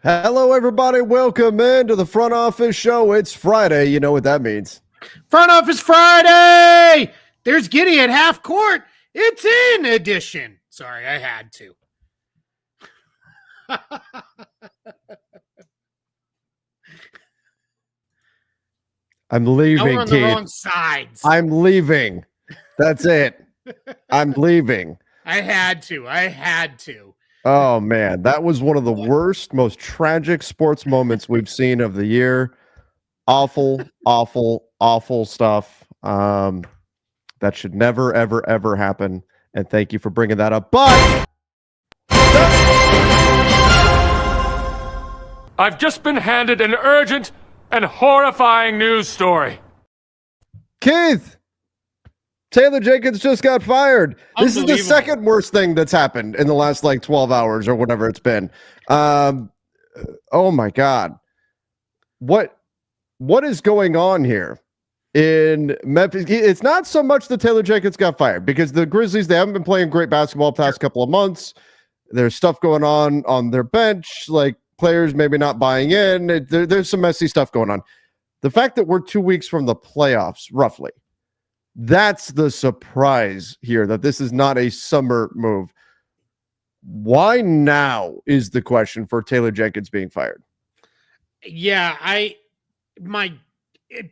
Hello, everybody. Welcome into the front office show. It's Friday. You know what that means. Front Office Friday! There's Giddy at half court. It's in edition. Sorry, I had to. I'm leaving, Now we're on the wrong sides. I'm leaving. That's it. I'm leaving. I had to. Oh, man. That was one of the worst, most tragic sports moments we've seen of the year. Awful, awful, awful stuff. That should never, ever, ever happen. And thank you for bringing that up. But I've just been handed an urgent and horrifying news story. Keith, Taylor Jenkins just got fired. This is the second worst thing that's happened in the last 12 hours or whatever it's been. Oh my God. What is going on here in Memphis? It's not so much that Taylor Jenkins got fired, because the Grizzlies, they haven't been playing great basketball the past couple of months. There's stuff going on their bench, like players maybe not buying in. There's some messy stuff going on. The fact that we're 2 weeks from the playoffs, roughly, that's the surprise here, that this is not a summer move. Why now is the question for Taylor Jenkins being fired. Yeah,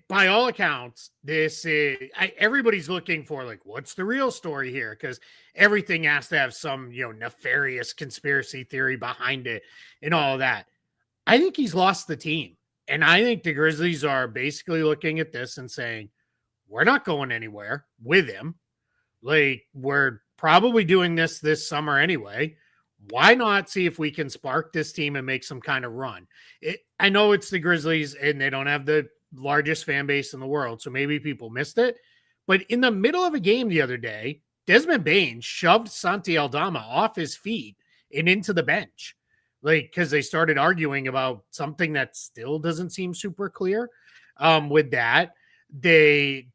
by all accounts, this is everybody's looking for what's the real story here, because everything has to have some nefarious conspiracy theory behind it and all of that. I think he's lost the team, and I think the Grizzlies are basically looking at this and saying, we're not going anywhere with him. We're probably doing this summer anyway. Why not see if we can spark this team and make some kind of run? I know it's the Grizzlies and they don't have the largest fan base in the world, so maybe people missed it. But in the middle of a game the other day, Desmond Bane shoved Santi Aldama off his feet and into the bench, because they started arguing about something that still doesn't seem super clear. With that, they've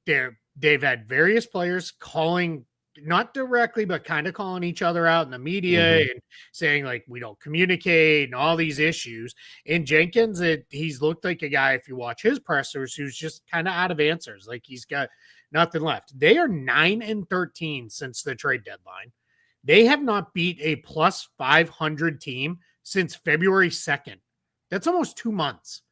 had various players calling, not directly, but kind of calling each other out in the media and saying we don't communicate and all these issues. And Jenkins, he's looked like a guy, if you watch his pressers, who's just kind of out of answers. He's got nothing left. They are 9-13 since the trade deadline. They have not beat a plus 500 team since February 2nd. That's almost 2 months.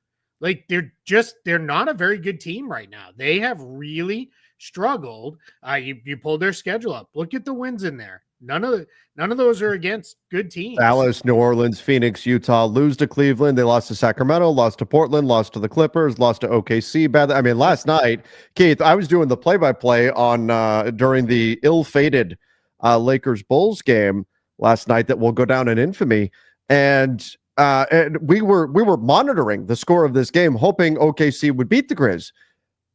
They're not a very good team right now. They have really struggled. You pulled their schedule up. Look at the wins in there. None of those are against good teams. Dallas, New Orleans, Phoenix, Utah, lose to Cleveland. They lost to Sacramento, lost to Portland, lost to the Clippers, lost to OKC. Last night, Keith, I was doing the play-by-play on during the ill-fated Lakers Bulls game last night that will go down in infamy. And we were monitoring the score of this game, hoping OKC would beat the Grizz.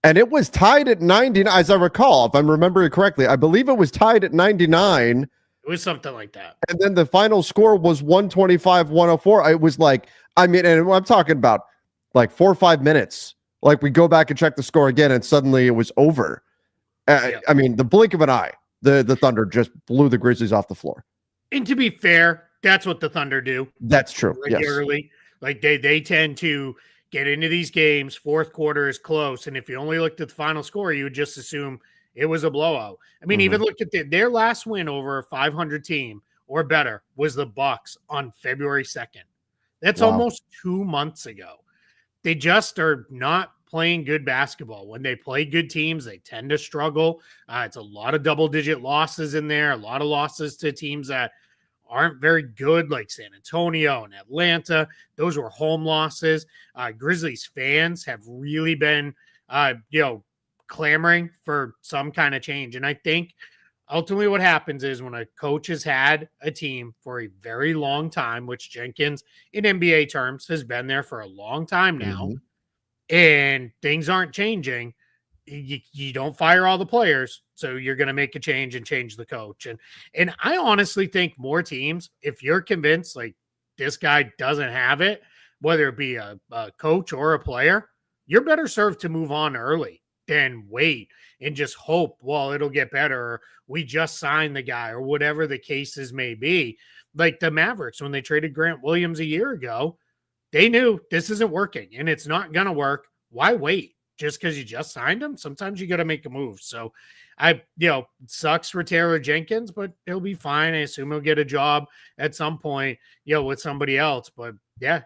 And it was tied at 99, as I recall, if I'm remembering correctly. I believe it was tied at 99. It was something like that. And then the final score was 125-104. It was and I'm talking about 4 or 5 minutes. We go back and check the score again, and suddenly it was over. I mean, the blink of an eye, the Thunder just blew the Grizzlies off the floor. And to be fair, that's what the Thunder do. That's true. Regularly. Yes. They tend to get into these games. Fourth quarter is close. And if you only looked at the final score, you would just assume it was a blowout. I mean, even look at their last win over a 500 team or better was the Bucks on February 2nd. That's almost 2 months ago. They just are not playing good basketball. When they play good teams, they tend to struggle. It's a lot of double-digit losses in there, a lot of losses to teams that aren't very good, like San Antonio and Atlanta. Those were home losses. Grizzlies fans have really been, clamoring for some kind of change. And I think ultimately what happens is when a coach has had a team for a very long time, which Jenkins in NBA terms has been there for a long time now, and things aren't changing, you don't fire all the players. So you're going to make a change and change the coach. And I honestly think more teams, if you're convinced this guy doesn't have it, whether it be a coach or a player, you're better served to move on early than wait and just hope, well, it'll get better, or we just signed the guy, or whatever the cases may be. Like the Mavericks, when they traded Grant Williams a year ago, they knew this isn't working and it's not going to work. Why wait? Just because you just signed him? Sometimes you got to make a move. So it sucks for Taylor Jenkins, but he'll be fine. I assume he'll get a job at some point, with somebody else. But yeah,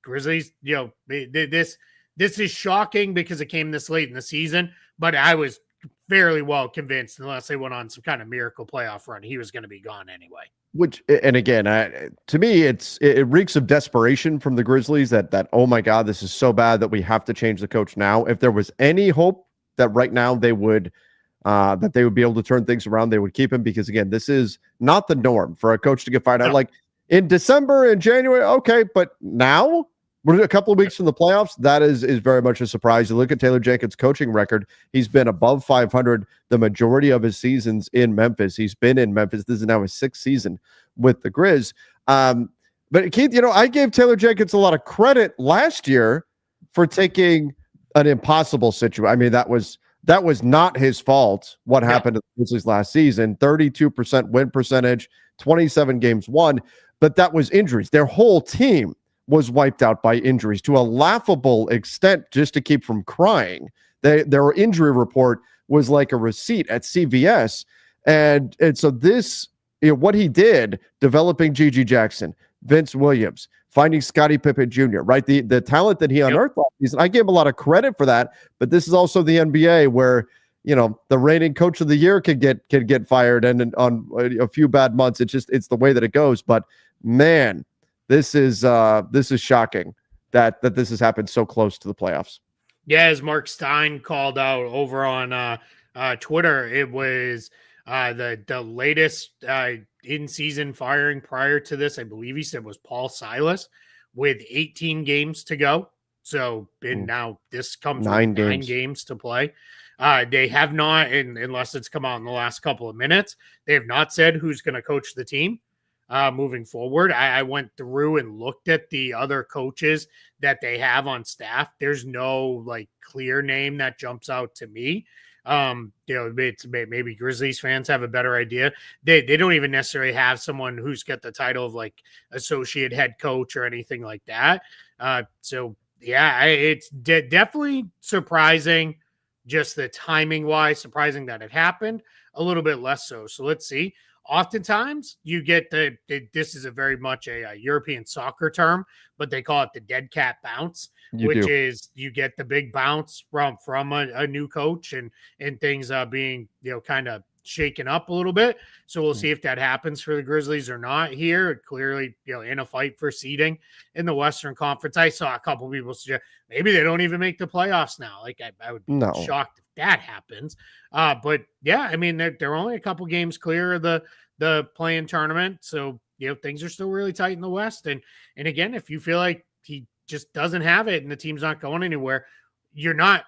Grizzlies, this is shocking because it came this late in the season, but I was fairly well convinced, unless they went on some kind of miracle playoff run, he was going to be gone anyway. And again, to me, it reeks of desperation from the Grizzlies that, oh my God, this is so bad that we have to change the coach now. If there was any hope that right now they would be able to turn things around, they would keep him, because again, this is not the norm for a coach to get fired. No. Like in December and January, okay, but now we're a couple of weeks from the playoffs. That is very much a surprise. You look at Taylor Jenkins' coaching record; he's been above 500 the majority of his seasons in Memphis. He's been in Memphis. This is now his 6th season with the Grizz. But Keith, I gave Taylor Jenkins a lot of credit last year for taking an impossible situation. I mean, that was not his fault. What happened to the Grizzlies last season? 32% win percentage, 27 games won, but that was injuries. Their whole team was wiped out by injuries to a laughable extent, just to keep from crying. Their injury report was like a receipt at CVS. And so this, what he did, developing Gigi Jackson, Vince Williams, finding Scottie Pippen Jr., right? The talent that he unearthed last season, I gave him a lot of credit for that. But this is also the NBA where, the reigning coach of the year can get fired, and on a few bad months, it's the way that it goes. But man, this is shocking that this has happened so close to the playoffs. Yeah, as Mark Stein called out over on Twitter, it was the latest in-season firing prior to this, I believe he said, was Paul Silas with 18 games to go. So now this comes with 9 games to play. They have not, unless it's come out in the last couple of minutes, they have not said who's going to coach the team moving forward. I went through and looked at the other coaches that they have on staff. There's no clear name that jumps out to me. It's maybe Grizzlies fans have a better idea. They don't even necessarily have someone who's got the title of associate head coach or anything like that. So yeah, it's definitely surprising, just the timing wise, surprising that it happened, a little bit less so. So let's see. Oftentimes you get this is a very much a European soccer term, but they call it the dead cat bounce, which is you get the big bounce from a new coach and things being, kind of shaken up a little bit. So we'll see if that happens for the Grizzlies or not here. Clearly, in a fight for seeding in the Western Conference. I saw a couple people suggest maybe they don't even make the playoffs now. I would be shocked if that happens. But yeah, I mean, they're only a couple games clear of the play-in tournament. So, things are still really tight in the West. And again, if you feel like he just doesn't have it and the team's not going anywhere, you're not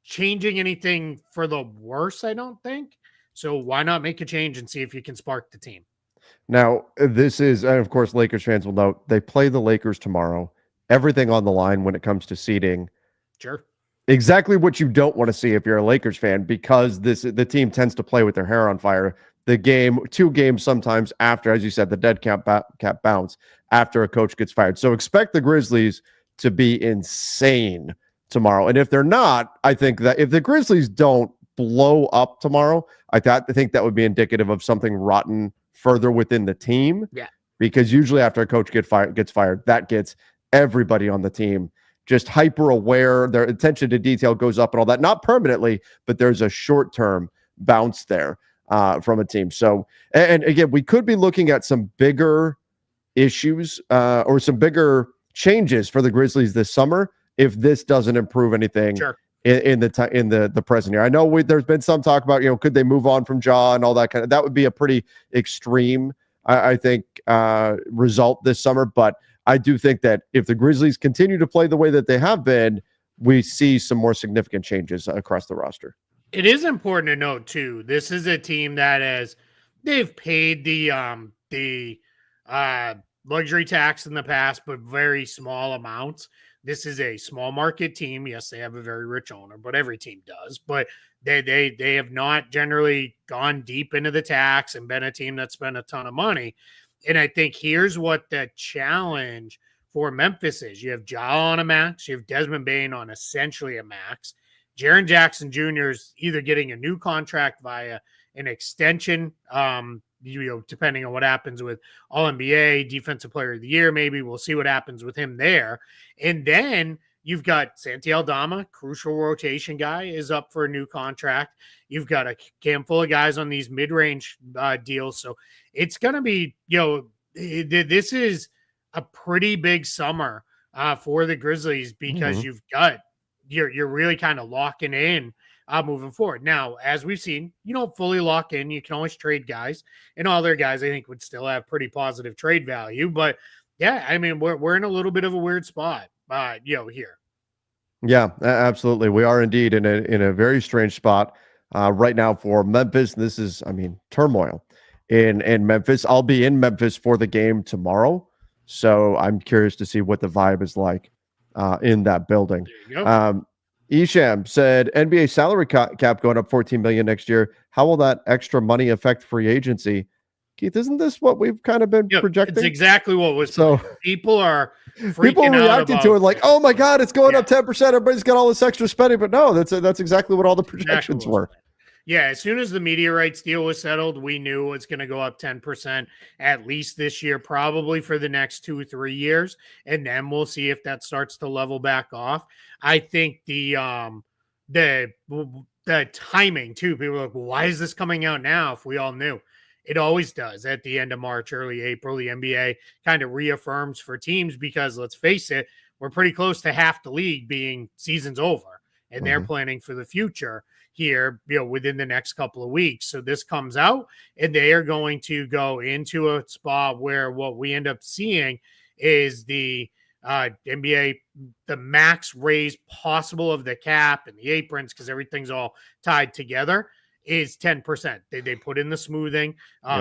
changing anything for the worse, I don't think. So why not make a change and see if you can spark the team? Now, this is, and of course, Lakers fans will know, they play the Lakers tomorrow. Everything on the line when it comes to seeding. Sure. Exactly what you don't want to see if you're a Lakers fan, because the team tends to play with their hair on fire. The game, 2 games sometimes after, as you said, the dead cap bounce after a coach gets fired. So expect the Grizzlies to be insane tomorrow. And if they're not, I think that if the Grizzlies don't blow up tomorrow, I think that would be indicative of something rotten further within the team. Yeah. Because usually after a coach gets fired, that gets everybody on the team just hyper aware. Their attention to detail goes up and all that. Not permanently, but there's a short-term bounce there from a team. So, and again, we could be looking at some bigger issues or some bigger changes for the Grizzlies this summer if this doesn't improve anything. Sure. In the present year. I know there's been some talk about, could they move on from Ja and all that kind of, that would be a pretty extreme, I think, result this summer. But I do think that if the Grizzlies continue to play the way that they have been, we see some more significant changes across the roster. It is important to note too, this is a team that they've paid the luxury tax in the past, but very small amounts. This is a small market team. Yes, they have a very rich owner, but every team does. But they have not generally gone deep into the tax and been a team that spent a ton of money. And I think here's what the challenge for Memphis is you have Ja on a max, you have Desmond Bane on essentially a max. Jaren Jackson Jr. is either getting a new contract via an extension, depending on what happens with All-NBA, Defensive Player of the Year, maybe. We'll see what happens with him there. And then you've got Santi Aldama, crucial rotation guy, is up for a new contract. You've got a handful of guys on these mid-range deals. So it's going to be, this is a pretty big summer for the Grizzlies because you're really kind of locking in moving forward. Now, as we've seen, you don't fully lock in. You can always trade guys, and all their guys I think would still have pretty positive trade value. But yeah, I mean, we're in a little bit of a weird spot, here. Yeah, absolutely. We are indeed in a very strange spot right now for Memphis. This is, turmoil in Memphis. I'll be in Memphis for the game tomorrow, so I'm curious to see what the vibe is like in that building. Isham said NBA salary cap going up 14 million next year. How will that extra money affect free agency? Keith, isn't this what we've kind of been projecting? It's exactly what was. So people are reacting to it like, oh my God, it's going up 10%. Everybody's got all this extra spending, but no, that's exactly what all the projections were. Yeah, as soon as the media rights deal was settled, we knew it's going to go up 10% at least this year, probably for the next 2 or 3 years, and then we'll see if that starts to level back off. I think the timing too. People are like, well, why is this coming out now? If we all knew, it always does at the end of March, early April. The NBA kind of reaffirms for teams because let's face it, we're pretty close to half the league being season's over, and they're planning for the future here, within the next couple of weeks. So this comes out and they are going to go into a spot where what we end up seeing is the NBA, the max raise possible of the cap and the aprons, because everything's all tied together, is 10%. They put in the smoothing.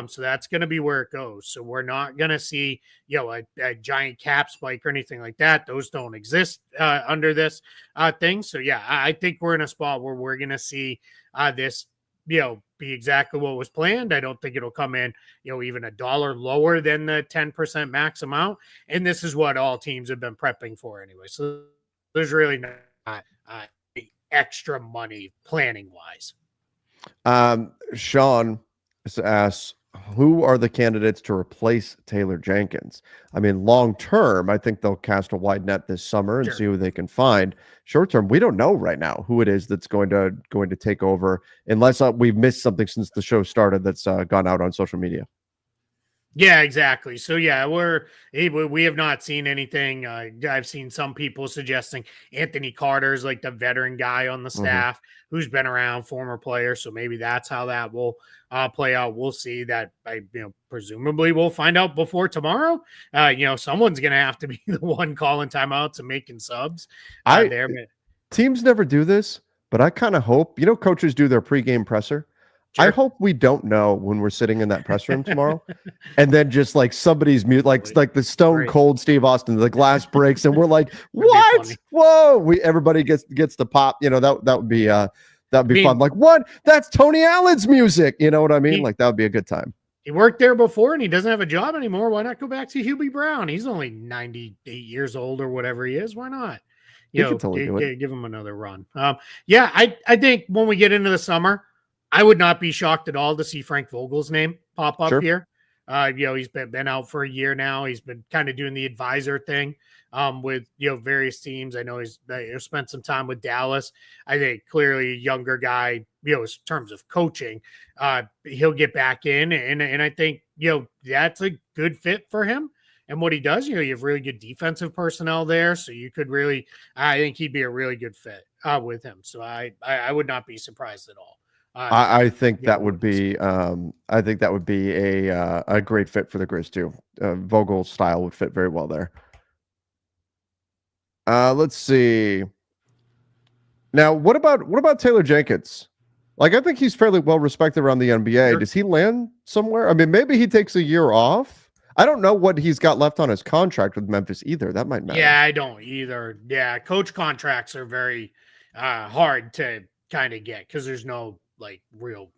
So that's going to be where it goes. So we're not going to see, a giant cap spike or anything like that. Those don't exist under this thing. So yeah, I think we're in a spot where we're going to see this, be exactly what was planned. I don't think it'll come in, even $1 lower than the 10% max amount. And this is what all teams have been prepping for anyway. So there's really not extra money planning wise. Sean asks, who are the candidates to replace Taylor Jenkins? I mean, long term, I think they'll cast a wide net this summer and see who they can find. Short term, we don't know right now who it is that's going to take over, unless we've missed something since the show started that's gone out on social media. Yeah, exactly. So yeah, we have not seen anything. I've seen some people suggesting Anthony Carter's like the veteran guy on the staff who's been around, former player. So maybe that's how that will play out. We'll see. That presumably we'll find out before tomorrow. Someone's going to have to be the one calling timeouts and making subs. Teams never do this, but I kind of hope, coaches do their pregame presser. Sure. I hope we don't know when we're sitting in that press room tomorrow, and then just like somebody's mute, like the Stone Cold Steve Austin, the glass breaks, and we're like, "What? Whoa!" Everybody gets to pop. That would be fun. Like, what? That's Tony Allen's music. You know what I mean? Like that would be a good time. He worked there before, and he doesn't have a job anymore. Why not go back to Hubie Brown? He's only 98 years old or whatever he is. Why not? Can totally do it. Give him another run. I think when we get into the summer, I would not be shocked at all to see Frank Vogel's name pop up here. He's been out for a year now. He's been kind of doing the advisor thing with various teams. I know he's spent some time with Dallas. I think clearly a younger guy, in terms of coaching, he'll get back in, and I think that's a good fit for him. And what he does, you have really good defensive personnel there, so you could really, I think he'd be a really good fit with him. So I would not be surprised at all. I think that would be a great fit for the Grizz too. Vogel's style would fit very well there. Let's see. Now, what about Taylor Jenkins? Like, I think he's fairly well respected around the NBA. Sure. Does he land somewhere? I mean, maybe he takes a year off. I don't know what he's got left on his contract with Memphis either. That might matter. Yeah, I don't either. Yeah, coach contracts are very hard to kind of get because there's no real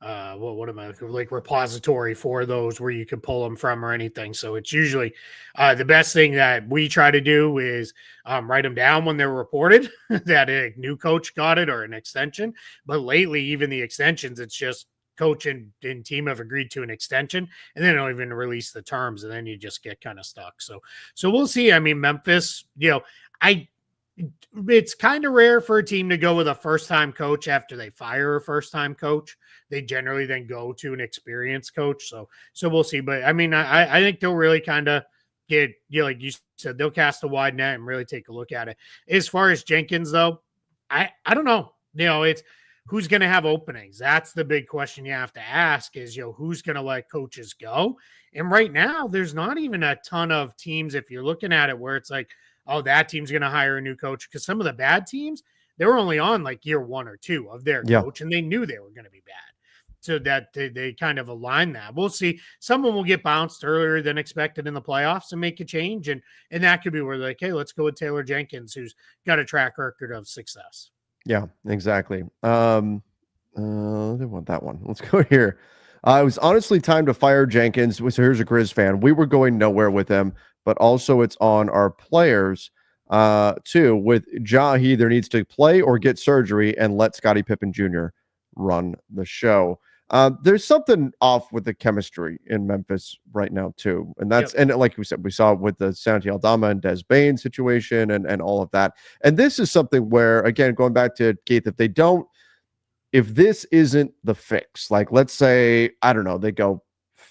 what am I like repository for those where you can pull them from or anything. So it's usually the best thing that we try to do is write them down when they're reported that a new coach got it or an extension. But lately, even the extensions, it's just coach and team have agreed to an extension, and they don't even release the terms, and then you just get kind of stuck. So we'll see. I mean, Memphis, it's kind of rare for a team to go with a first-time coach after they fire a first-time coach. They generally then go to an experienced coach. So we'll see. But I mean, I think they'll really kind of get, like you said, they'll cast a wide net and really take a look at it. As far as Jenkins, though, I don't know. It's who's going to have openings. That's the big question you have to ask is, who's going to let coaches go? And right now, there's not even a ton of teams, if you're looking at it, where it's like, oh, that team's going to hire a new coach. Because some of the bad teams, they were only on like year 1 or 2 of their coach, and they knew they were going to be bad. So that they kind of align that. We'll see. Someone will get bounced earlier than expected in the playoffs and make a change. And that could be where they're like, hey, let's go with Taylor Jenkins, who's got a track record of success. Yeah, exactly. I didn't want that one. Let's go here. It was honestly time to fire Jenkins. So here's a Grizz fan. We were going nowhere with him, but also it's on our players too. With Ja, he either needs to play or get surgery and let Scottie Pippen Jr. run the show. There's something off with the chemistry in Memphis right now too. And that's, and like we said, we saw it with the Santi Aldama and Des Bain situation and all of that. And this is something where, again, going back to Keith, if this isn't the fix, like let's say, I don't know, they go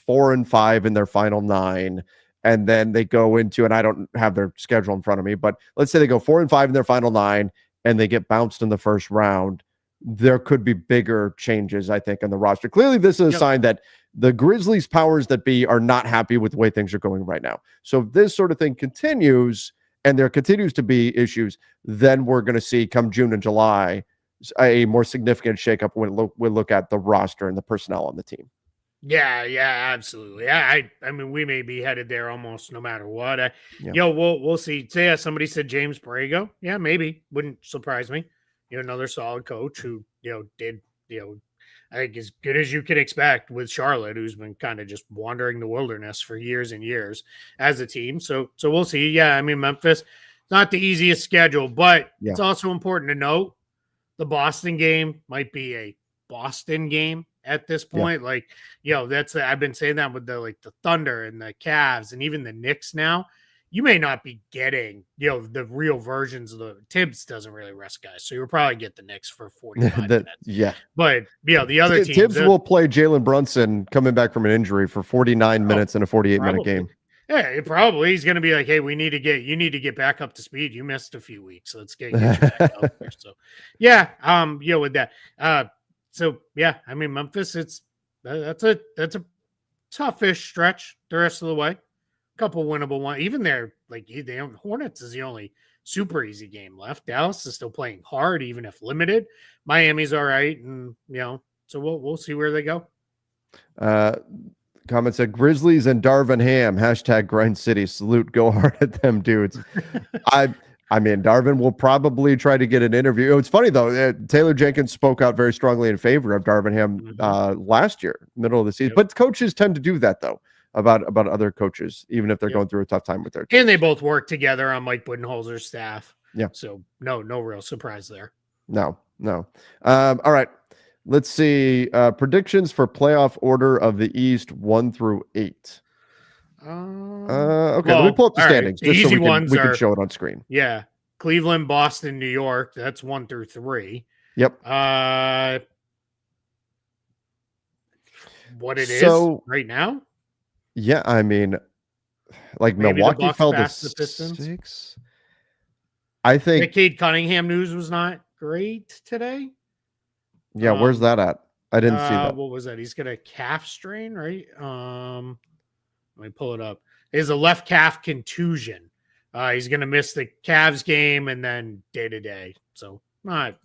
4-5 in their final 9, and then they go into, and I don't have their schedule in front of me, but let's say they go 4-5 in their final 9 and they get bounced in the first round, there could be bigger changes, I think, in the roster. Clearly, this is a sign that the Grizzlies powers that be are not happy with the way things are going right now. So if this sort of thing continues and there continues to be issues, then we're going to see come June and July a more significant shakeup when we look at the roster and the personnel on the team. Yeah, absolutely. I mean, we may be headed there almost no matter what. We'll see. So, yeah, somebody said James Borrego. Yeah, maybe. Wouldn't surprise me. Another solid coach who, did, I think as good as you could expect with Charlotte, who's been kind of just wandering the wilderness for years and years as a team. So we'll see. Yeah, I mean, Memphis, not the easiest schedule, but it's also important to note the Boston game might be a Boston game at this point. Like, that's I've been saying that with the Thunder and the Cavs and even the Knicks now. You may not be getting, the real versions of the Tibbs doesn't really rest guys. So you'll probably get the Knicks for 45 minutes. Yeah. But, the other teams. Tibbs will play Jalen Brunson coming back from an injury for 49 minutes in a 48-minute game. Yeah, he's going to be like, hey, you need to get back up to speed. You missed a few weeks. So let's get you back up there. So, with that. I mean, Memphis, that's a toughish stretch the rest of the way. Couple winnable one. Even there, Hornets is the only super easy game left. Dallas is still playing hard, even if limited. Miami's all right, and so we'll see where they go. Comment said Grizzlies and Darvin Ham #Grind City. Salute, go hard at them dudes. I mean, Darvin will probably try to get an interview. It's funny though. Taylor Jenkins spoke out very strongly in favor of Darvin Ham last year, middle of the season. But coaches tend to do that though. About other coaches, even if they're going through a tough time with their teams. And they both work together on Mike Budenholzer's staff. Yeah. So no real surprise there. No. All right. Let's see. Predictions for playoff order of the East 1 through 8. Okay, let me pull up the standings. Right. The easy ones we can show it on screen. Yeah. Cleveland, Boston, New York. That's 1 through 3. Yep. What it is right now? Yeah, I mean, maybe Milwaukee fell to 6. I think the Cade Cunningham news was not great today. Yeah, where's that at? I didn't see that. What was that? He's got a calf strain, right? Let me pull it up. It's a left calf contusion. He's going to miss the Cavs game and then day-to-day. So not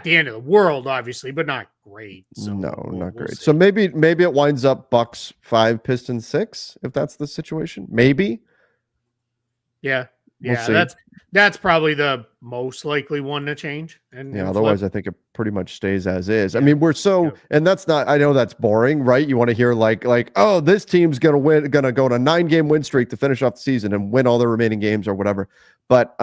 the end of the world, obviously, but not great. So not great. See. So maybe it winds up Bucks 5, Pistons 6, if that's the situation. Maybe. Yeah. We'll Yeah, see. that's probably the most likely one to change. And Otherwise, I think it pretty much stays as is. Yeah. I mean, we're so, and that's not. I know that's boring, right? You want to hear like, oh, this team's gonna go on a 9-game win streak to finish off the season and win all the remaining games or whatever. But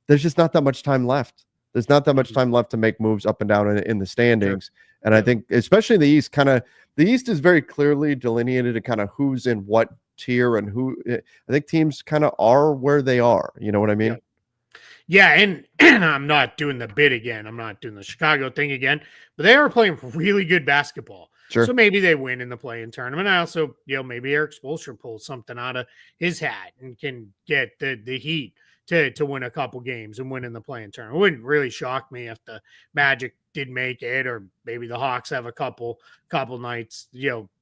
there's just not that much time left. There's not that much time left to make moves up and down in the standings. Sure. And I think, especially in the East, the East is very clearly delineated to kind of who's in what tier and who. I think teams kind of are where they are. You know what I mean? Yeah, and I'm not doing the bid again. I'm not doing the Chicago thing again. But they are playing really good basketball. Sure. So maybe they win in the play-in tournament. I also, maybe Eric Spoelstra pulls something out of his hat and can get the Heat to win a couple games and win in the play-in tournament. It wouldn't really shock me if the Magic did make it, or maybe the Hawks have a couple nights,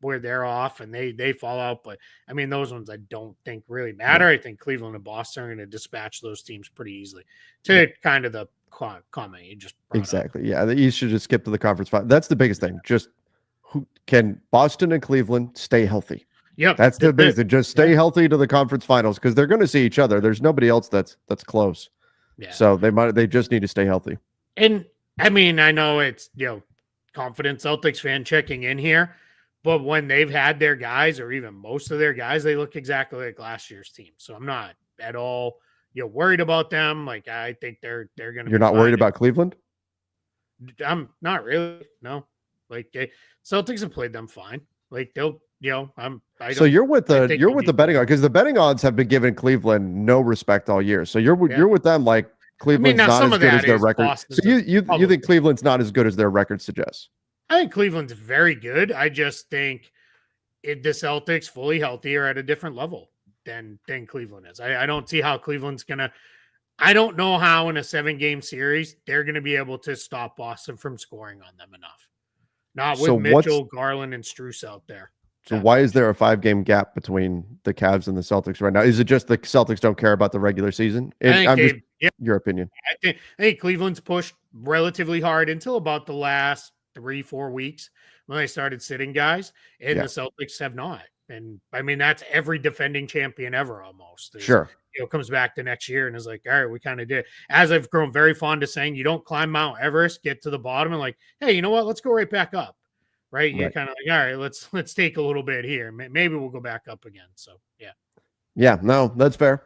where they're off and they fall out. But I mean, those ones I don't think really matter. I think Cleveland and Boston are going to dispatch those teams pretty easily. To kind of the comment you just brought exactly. up. Yeah, the East should just skip to the conference final. That's the biggest thing. Just who can Boston and Cleveland stay healthy? Yep, that's the biggest thing. Just stay healthy to the conference finals, because they're going to see each other. There's nobody else that's close. Yeah. So they just need to stay healthy. And I mean, I know it's confident Celtics fan checking in here, but when they've had their guys, or even most of their guys, they look exactly like last year's team. So I'm not at all worried about them. Like, I think they're going to. You're not worried about Cleveland? I'm not really. No, like Celtics have played them fine. Like they'll. So you're with the betting odds, because the betting odds have been giving Cleveland no respect all year. So you're with them, like Cleveland's not as good as their record. Boston's so you think Cleveland's not as good as their record suggests? I think Cleveland's very good. I just think the Celtics fully healthy are at a different level than Cleveland is. I don't see how Cleveland's gonna. I don't know how in a 7-game series they're going to be able to stop Boston from scoring on them enough. Not with Mitchell, Garland, and Strus out there. So why is there a 5-game gap between the Cavs and the Celtics right now? Is it just the Celtics don't care about the regular season? Your opinion. I think Cleveland's pushed relatively hard until about the last 3-4 weeks when they started sitting guys, and the Celtics have not. And I mean, that's every defending champion ever almost. Sure. Comes back the next year and is like, all right, we kind of did. As I've grown very fond of saying, you don't climb Mount Everest, get to the bottom and like, hey, you know what? Let's go right back up. Right. You're kind of like, all right, let's take a little bit here. Maybe we'll go back up again. So, yeah. Yeah, no, that's fair.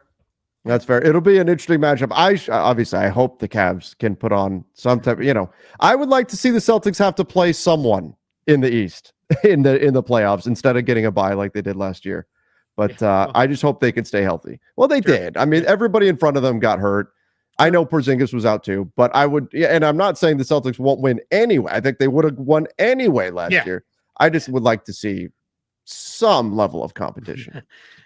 That's fair. It'll be an interesting matchup. I hope the Cavs can put on some type of, I would like to see the Celtics have to play someone in the East in the playoffs instead of getting a bye like they did last year. But I just hope they can stay healthy. Well, they did. I mean, everybody in front of them got hurt. I know Porzingis was out too, but and I'm not saying the Celtics won't win anyway. I think they would have won anyway last year. I just would like to see some level of competition.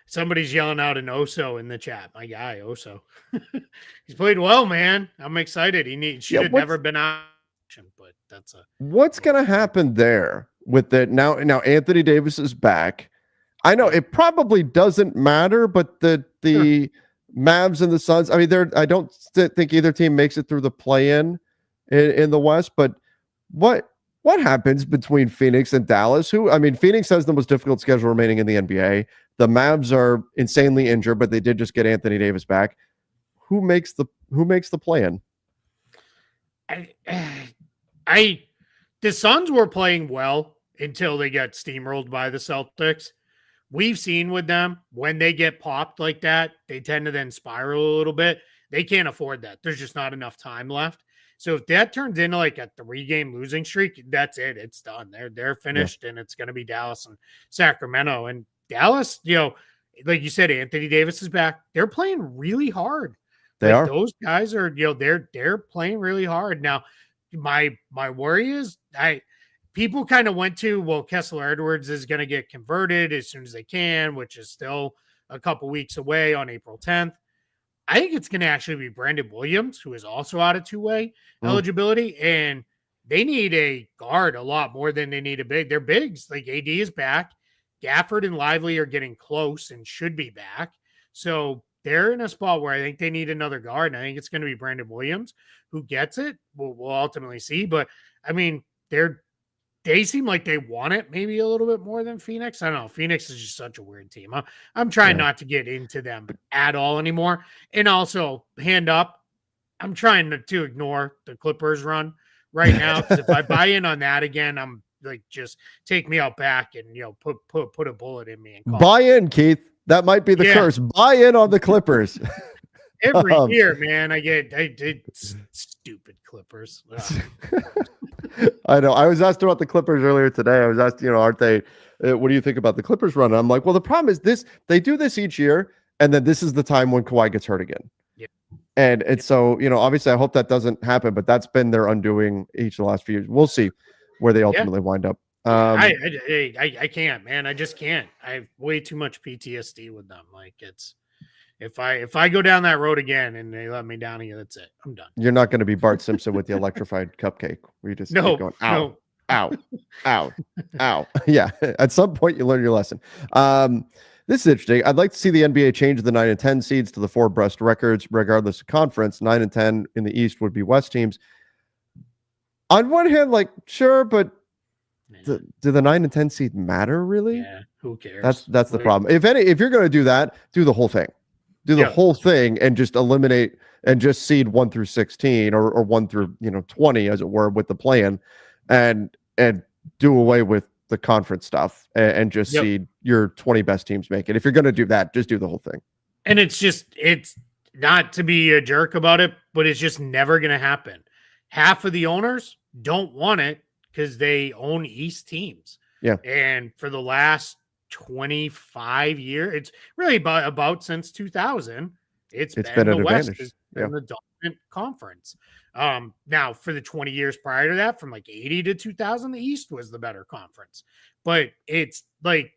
Somebody's yelling out an Oso in the chat. My guy, Oso. He's played well, man. I'm excited. He should have never been out, but that's what's going to happen there with that now Anthony Davis is back. I know it probably doesn't matter, but the Mavs and the Suns, I mean, I don't think either team makes it through the play-in in the West, but what happens between Phoenix and Dallas? Phoenix has the most difficult schedule remaining in the NBA. The Mavs are insanely injured, but they did just get Anthony Davis back. Who makes the play-in? The Suns were playing well until they got steamrolled by the Celtics. We've seen with them, when they get popped like that, they tend to then spiral a little bit. They can't afford that. There's just not enough time left. So if that turns into like a 3-game losing streak, that's it. It's done. They're finished, and it's going to be Dallas and Sacramento. And Dallas, like you said, Anthony Davis is back. They're playing really hard. They are. Those guys are, they're playing really hard. Now, my worry is people kind of went to, well, Kessler Edwards is going to get converted as soon as they can, which is still a couple weeks away on April 10th. I think it's going to actually be Brandon Williams, who is also out of two-way eligibility, and they need a guard a lot more than they need a big. They're bigs. Like AD is back. Gafford and Lively are getting close and should be back. So they're in a spot where I think they need another guard, and I think it's going to be Brandon Williams who gets it. We'll ultimately see. But, I mean, they're they seem like they want it maybe a little bit more than Phoenix. I don't know. Phoenix is just such a weird team. I'm trying not to get into them at all anymore. And also, hand up, I'm trying to ignore the Clippers run right now, because if I buy in on that again, I'm like, just take me out back and put a bullet in me and buy in, Keith. That might be the curse. Buy in on the Clippers. Every year, man, I did stupid Clippers. I know. I was asked about the Clippers earlier today. I was asked, aren't they? What do you think about the Clippers run? And I'm like, well, the problem is this: they do this each year, and then this is the time when Kawhi gets hurt again. Yeah. And so, obviously, I hope that doesn't happen, but that's been their undoing each of the last few years. We'll see where they ultimately wind up. I can't, man. I just can't. I have way too much PTSD with them. Like, it's if I go down that road again and they let me down again, that's it. I'm done. You're not going to be Bart Simpson with the electrified cupcake. Where you just keep going, ow, ow, ow, ow. Yeah. At some point, you learn your lesson. This is interesting. I'd like to see the NBA change the 9 and 10 seeds to the 4 breast records, regardless of conference. 9 and 10 in the East would be West teams. On one hand, like, sure, but do the 9 and 10 seed matter really? Yeah, who cares? That's the problem. If you're going to do that, do the whole thing. Do the whole thing and just eliminate and just seed 1 through 16 or 1 through 20, as it were, with the plan, and do away with the conference stuff and just seed your 20 best teams make it. If you're going to do that, just do the whole thing. And it's not to be a jerk about it, but it's just never going to happen. Half of the owners don't want it because they own East teams. Yeah. And for the last 25 years, it's really about since 2000, it's been the West has been the dominant conference. Now for the 20 years prior to that, from like 80 to 2000, the East was the better conference. But it's like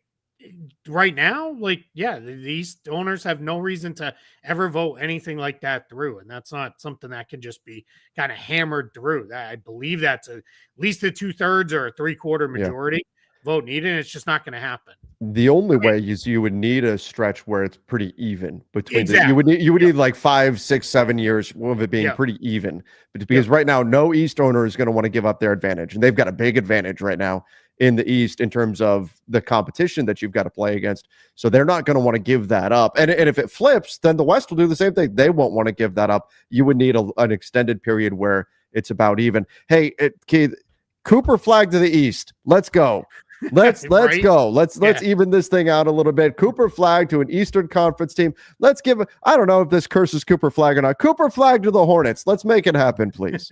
right now, like, these owners have no reason to ever vote anything like that through. And that's not something that can just be kind of hammered through. That I believe that's at least a 2/3 or a 3/4 majority vote needed. And it's just not going to happen. The only way is you would need a stretch where it's pretty even between you would need like 5, 6, 7 years of it being pretty even, but because right now no East owner is going to want to give up their advantage, and they've got a big advantage right now in the East in terms of the competition that you've got to play against. So they're not going to want to give that up. And if it flips, then the West will do the same thing. They won't want to give that up. You would need an extended period where it's about even. Hey, Keith, Cooper flag to the East. Let's go. Let's go. Let's even this thing out a little bit. Cooper flag to an Eastern Conference team. Let's give I don't know if this curses Cooper flag or not. Cooper flag to the Hornets. Let's make it happen, please.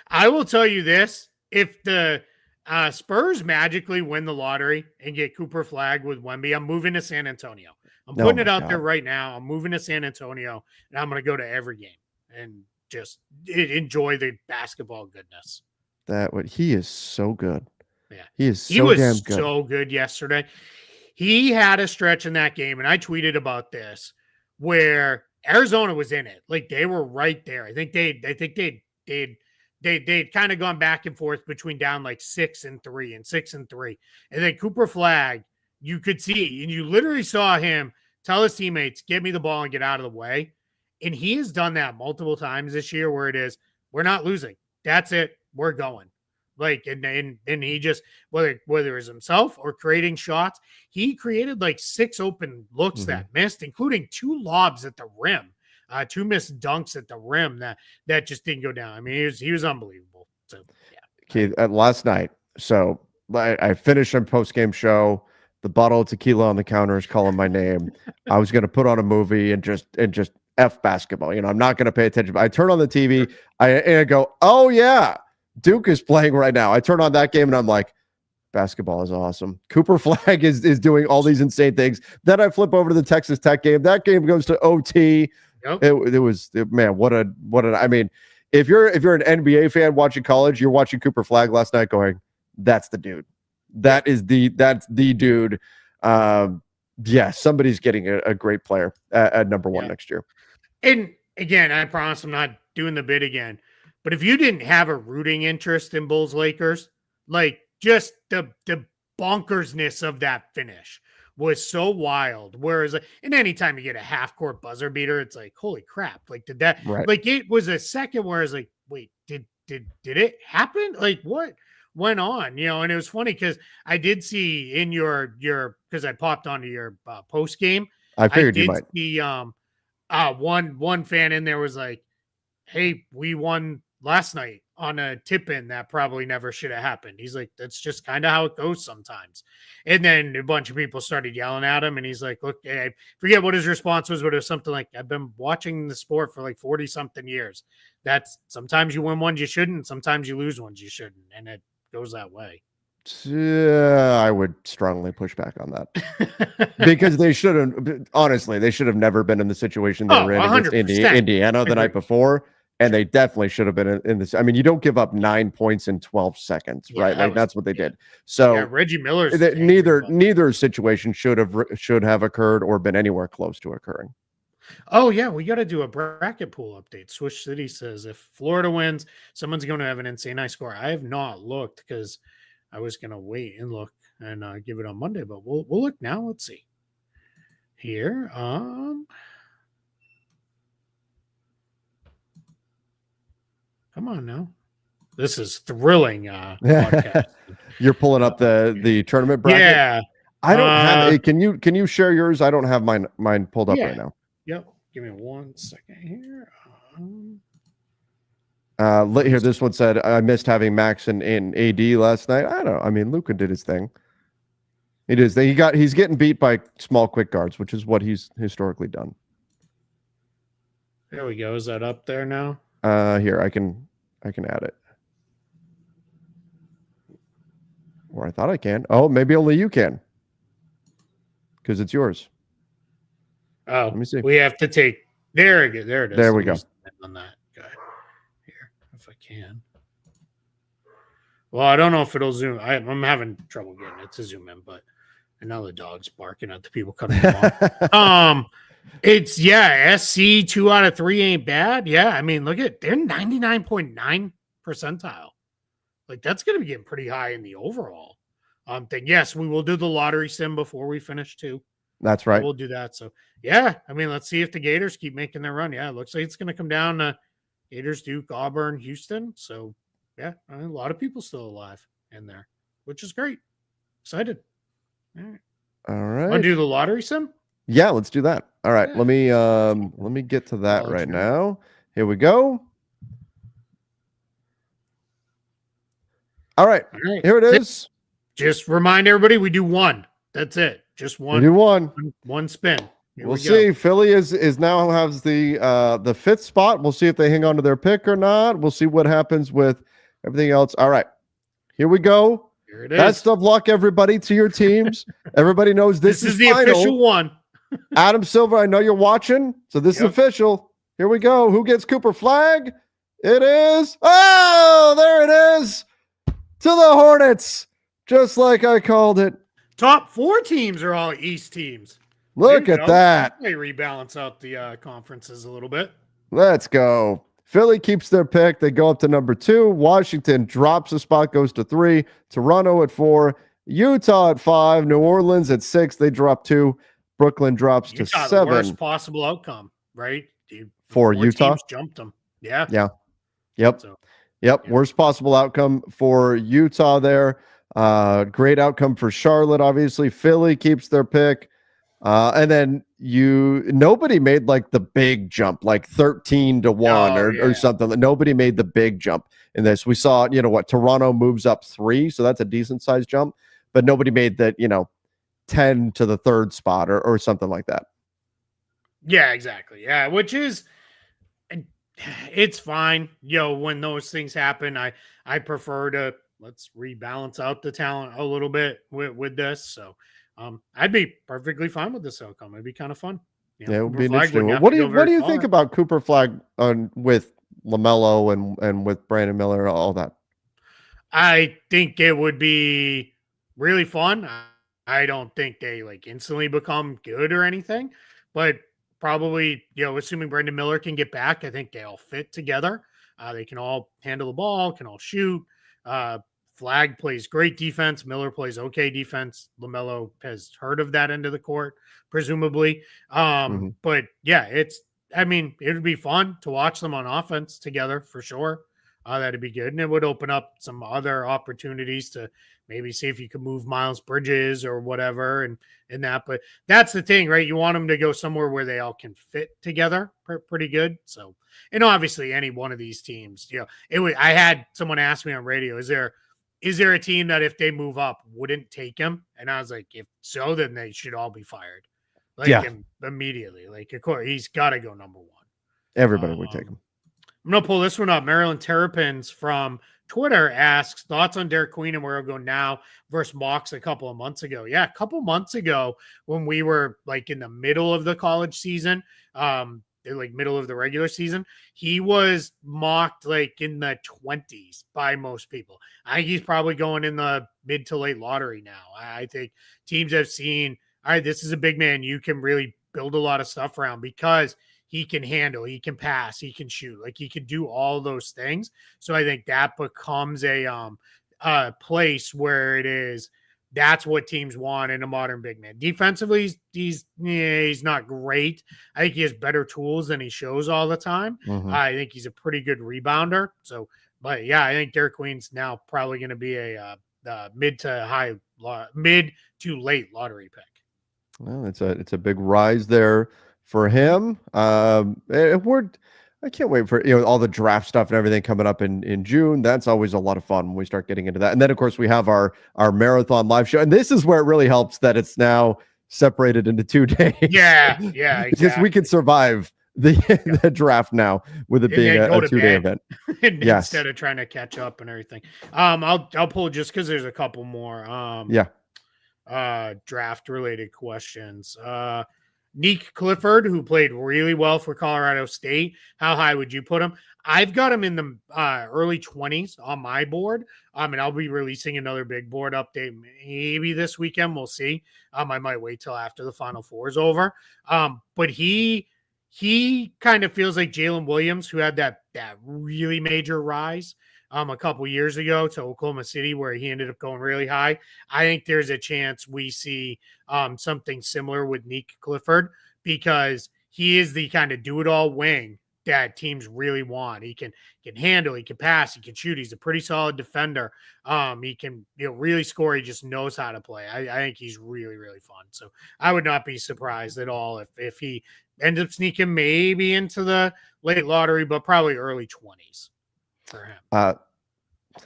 I will tell you this. If the Spurs magically win the lottery and get Cooper flag with Wemby, I'm moving to San Antonio. I'm putting it out there right now. I'm moving to San Antonio, and I'm going to go to every game and just enjoy the basketball goodness. He is so good. Yeah, he was damn good. So good yesterday. He had a stretch in that game, and I tweeted about this where Arizona was in it. Like, they were right there. I think they'd kind of gone back and forth between down like 6-3 and 6-3. And then Cooper flag, you could see, and you literally saw him tell his teammates, "Get me the ball and get out of the way." And he has done that multiple times this year where it is, we're not losing. That's it. We're going. Like, and he just, whether it was himself or creating shots, he created like 6 open looks that missed, including 2 lobs at the rim, 2 missed dunks at the rim that just didn't go down. I mean, he was unbelievable. So Okay, last night, so I finished a post-game show. The bottle of tequila on the counter is calling my name. I was going to put on a movie and just F basketball. I'm not going to pay attention. I turn on the TV. I go, oh yeah, Duke is playing right now. I turn on that game and I'm like, basketball is awesome. Cooper flag is doing all these insane things. Then I flip over to the Texas Tech game. That game goes to OT. Yep. It was, man, I mean, if you're an NBA fan watching college, you're watching Cooper flag last night going, that's the dude. That's the dude. Somebody's getting a great player at number 1 next year. And again, I promise I'm not doing the bid again. But if you didn't have a rooting interest in Bulls Lakers, like, just the bonkersness of that finish was so wild. Whereas, and anytime you get a half-court buzzer beater, it's like, holy crap! Like, did that? Right. Like, it was a second where it's like, wait, did it happen? Like, what went on, and it was funny because I did see in your because I popped onto your post game. I figured you might. See one fan in there was like, hey, we won last night on a tip-in that probably never should have happened. He's like, that's just kind of how it goes sometimes. And then a bunch of people started yelling at him, and he's like, look, I forget what his response was, but it was something like, I've been watching the sport for like 40-something years. That's sometimes you win ones you shouldn't, sometimes you lose ones you shouldn't, and it goes that way. I would strongly push back on that because they should have, honestly, they should have never been in the situation they were in against Indiana the night before. And they definitely should have been in this. I mean, you don't give up 9 points in 12 seconds, right? Like that's what they did. So Reggie Miller's neither situation should have occurred or been anywhere close to occurring. Oh yeah, we got to do a bracket pool update. Swish City says if Florida wins, someone's going to have an insane high score. I have not looked because I was going to wait and look and give it on Monday, but we'll look now. Let's see here. Come on now. This is thrilling podcast. You're pulling up the tournament bracket? Yeah. I don't have it. Can you share yours? I don't have mine pulled up right now. Yep. Give me 1 second here. Here, this one said, I missed having Max in AD last night. I don't know. I mean, Luka did his thing. He's getting beat by small quick guards, which is what he's historically done. There we go. Is that up there now? Here, I can add it. Or I thought I can. Oh, maybe only you can. Because it's yours. Oh, let me see. We have to take there it is. There we go. On that guy. Here, if I can. Well, I don't know if it'll zoom. I'm having trouble getting it to zoom in, but I know the dog's barking at the people cutting them off. It's SC 2 out of 3 ain't bad. Yeah, I mean, look at they're 99.9 percentile. Like that's going to be getting pretty high in the overall thing. Yes, we will do the lottery sim before we finish too. That's right. We'll do that. So yeah, I mean, let's see if the Gators keep making their run. Yeah, it looks like it's going to come down to Gators, Duke, Auburn, Houston. So yeah, a lot of people still alive in there, which is great. Excited. All right. Want to do the lottery sim? Yeah, let's do that. All right, let me get to that right now. Here we go. All right, here it is. Just remind everybody, we do one. That's it. Just one. We do one spin. We'll see. Philly is now has the fifth spot. We'll see if they hang on to their pick or not. We'll see what happens with everything else. All right, here we go. Here it is. Best of luck, everybody, to your teams. Everybody knows this is the final. official one. Adam Silver, I know you're watching, so this is official. Here we go. Who gets Cooper flag? It is. Oh, there it is. To the Hornets, just like I called it. Top 4 teams are all East teams. Look at that. They rebalance out the conferences a little bit. Let's go. Philly keeps their pick. They go up to number 2. Washington drops a spot, goes to 3. Toronto at 4. Utah at 5. New Orleans at 6. They drop 2. Brooklyn drops to 7. The worst possible outcome, right? For Utah? Teams jumped them. Yeah. Yep. Yep. Worst possible outcome for Utah there. Great outcome for Charlotte, obviously. Philly keeps their pick. And then nobody made like the big jump, like 13-1 or something. Nobody made the big jump in this. We saw, Toronto moves up 3, so that's a decent sized jump, but nobody made that, 10 to the 3rd spot or something like that. Yeah, exactly. Yeah, which is, it's fine. When those things happen, I prefer to let's rebalance out the talent a little bit with this. So I'd be perfectly fine with this outcome. It'd be kind of fun. It would be interesting. What do you think about Cooper Flag with LaMelo and with Brandon Miller, all that? I think it would be really fun. I don't think they instantly become good or anything, but probably, assuming Brandon Miller can get back, I think they all fit together. They can all handle the ball, can all shoot. Flag plays great defense. Miller plays okay defense. LaMelo has heard of that end of the court, presumably. But yeah, it would be fun to watch them on offense together for sure. That'd be good. And it would open up some other opportunities to maybe see if you could move Miles Bridges or whatever and that. But that's the thing, right? You want them to go somewhere where they all can fit together pretty good. So, and obviously any one of these teams, I had someone ask me on radio, is there a team that if they move up wouldn't take him? And I was like, if so, then they should all be fired. Immediately. Like, of course, he's got to go number one. Everybody would take him. I'm going to pull this one up. Marilyn Terrapins from Twitter asks, thoughts on Derek Queen and where he'll go now versus Mox a couple of months ago. Yeah, a couple months ago when we were like in the middle of the college season, like middle of the regular season, he was mocked like in the 20s by most people. I think he's probably going in the mid to late lottery now. I think teams have seen, all right, this is a big man you can really build a lot of stuff around because he can handle, he can pass, he can shoot, like he can do all those things. So I think that becomes a place where it is, that's what teams want in a modern big man. Defensively, he's not great. I think he has better tools than he shows all the time. I think he's a pretty good rebounder. So, but yeah, I think Derek Queen's now probably going to be a mid to late lottery pick. Well, it's a big rise there for him. I can't wait for all the draft stuff and everything coming up in June. That's always a lot of fun when we start getting into that. And then of course we have our marathon live show. And this is where it really helps that it's now separated into 2 days. Yeah, exactly. Because we can survive the draft now with it being a 2-day event. Instead of trying to catch up and everything. I'll pull just because there's a couple more draft related questions. Nick Clifford, who played really well for Colorado State. How high would you put him? I've got him in the early 20s on my board. And I'll be releasing another big board update maybe this weekend. We'll see. I might wait till after the Final Four is over. But he kind of feels like Jalen Williams, who had that really major rise a couple years ago to Oklahoma City, where he ended up going really high. I think there's a chance we see something similar with Nick Clifford because he is the kind of do-it-all wing that teams really want. He can handle, he can pass, he can shoot. He's a pretty solid defender. He can really score. He just knows how to play. I think he's really, really fun. So I would not be surprised at all if he ends up sneaking maybe into the late lottery, but probably early 20s. For him.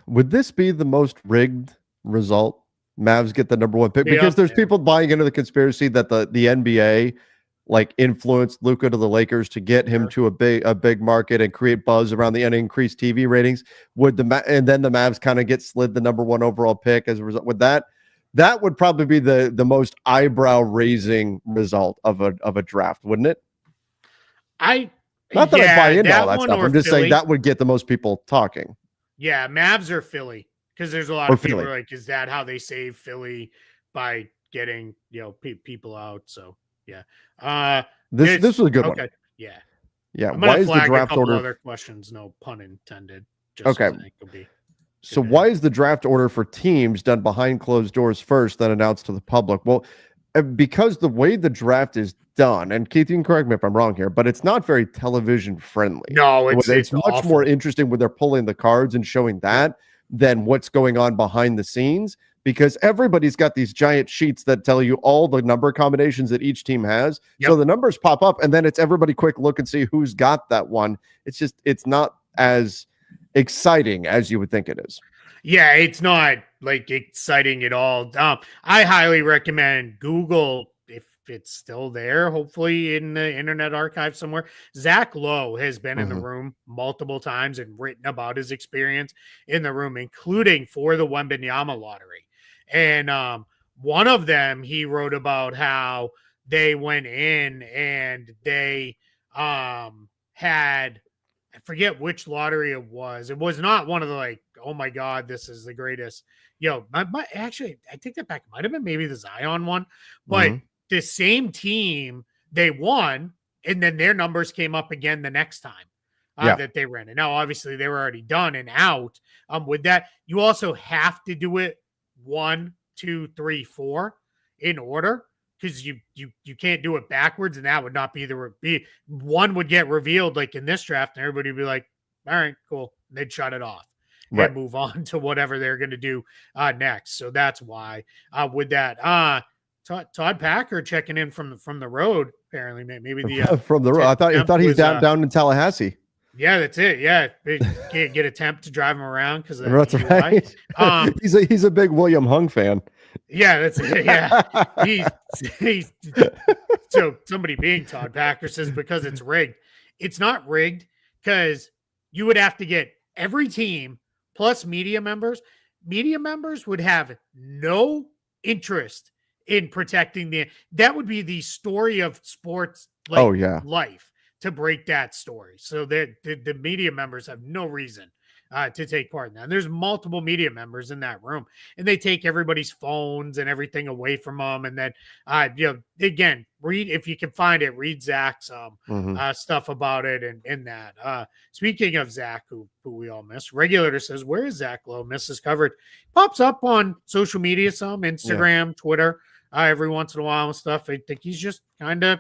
Would this be the most rigged result? Mavs get the number one pick because there's people buying into the conspiracy that the NBA like influenced Luka to the Lakers to get him to a big market and create buzz around the end, increase TV ratings. And then the Mavs kind of get slid the number one overall pick as a result? Would that would probably be the most eyebrow raising result of a draft, wouldn't it? Not that I buy into all that stuff. I'm just saying that would get the most people talking. Yeah, Mavs or Philly, because there's a lot of people who are like, is that how they save Philly by getting people out? So yeah, this was a good one. Yeah. I'm why is the draft order? Other questions, no pun intended. Just So why is the draft order for teams done behind closed doors first, then announced to the public? Well, because the way the draft is done, and Keith, you can correct me if I'm wrong here, but it's not very television friendly. No, it's much more interesting when they're pulling the cards and showing that than what's going on behind the scenes, because everybody's got these giant sheets that tell you all the number combinations that each team has. Yep. So the numbers pop up and then it's everybody quick look and see who's got that one. It's not as exciting as you would think it is. Yeah, it's not like exciting at all. I highly recommend Google, if it's still there, hopefully in the Internet Archive somewhere. Zach Lowe has been in the room multiple times and written about his experience in the room, including for the Wembanyama lottery. And one of them, he wrote about how they went in and they had, I forget which lottery it was. It was not one of the like, oh my God, this is the greatest. Actually, I take that back. It might have been maybe the Zion one, but the same team, they won, and then their numbers came up again the next time that they ran it. Now, obviously, they were already done and out. With that, you also have to do it 1, 2, 3, 4 in order, because you can't do it backwards, and that would not be one would get revealed like in this draft, and everybody would be like, all right, cool. They'd shut it off Right. and move on to whatever they're going to do next. So that's why with that, Todd Packer checking in from the road. Apparently, maybe the from the road. I thought he's down in Tallahassee. Yeah, that's it. Yeah, get a temp to drive him around because that's right. He's a big William Hung fan. Yeah, that's it. Yeah, he's so somebody being Todd Packer says because it's rigged. It's not rigged because you would have to get every team plus media members. Media members would have no interest in protecting that would be the story of sports life to break that story. So that the media members have no reason to take part in that. And there's multiple media members in that room, and they take everybody's phones and everything away from them. And then, again, read, if you can find it, read Zach's stuff about it and that. Speaking of Zach, who we all miss, Regulator says, where is Zach Lowe? Misses coverage. Pops up on social media, some Instagram, Twitter, every once in a while and stuff. I think he's just kind of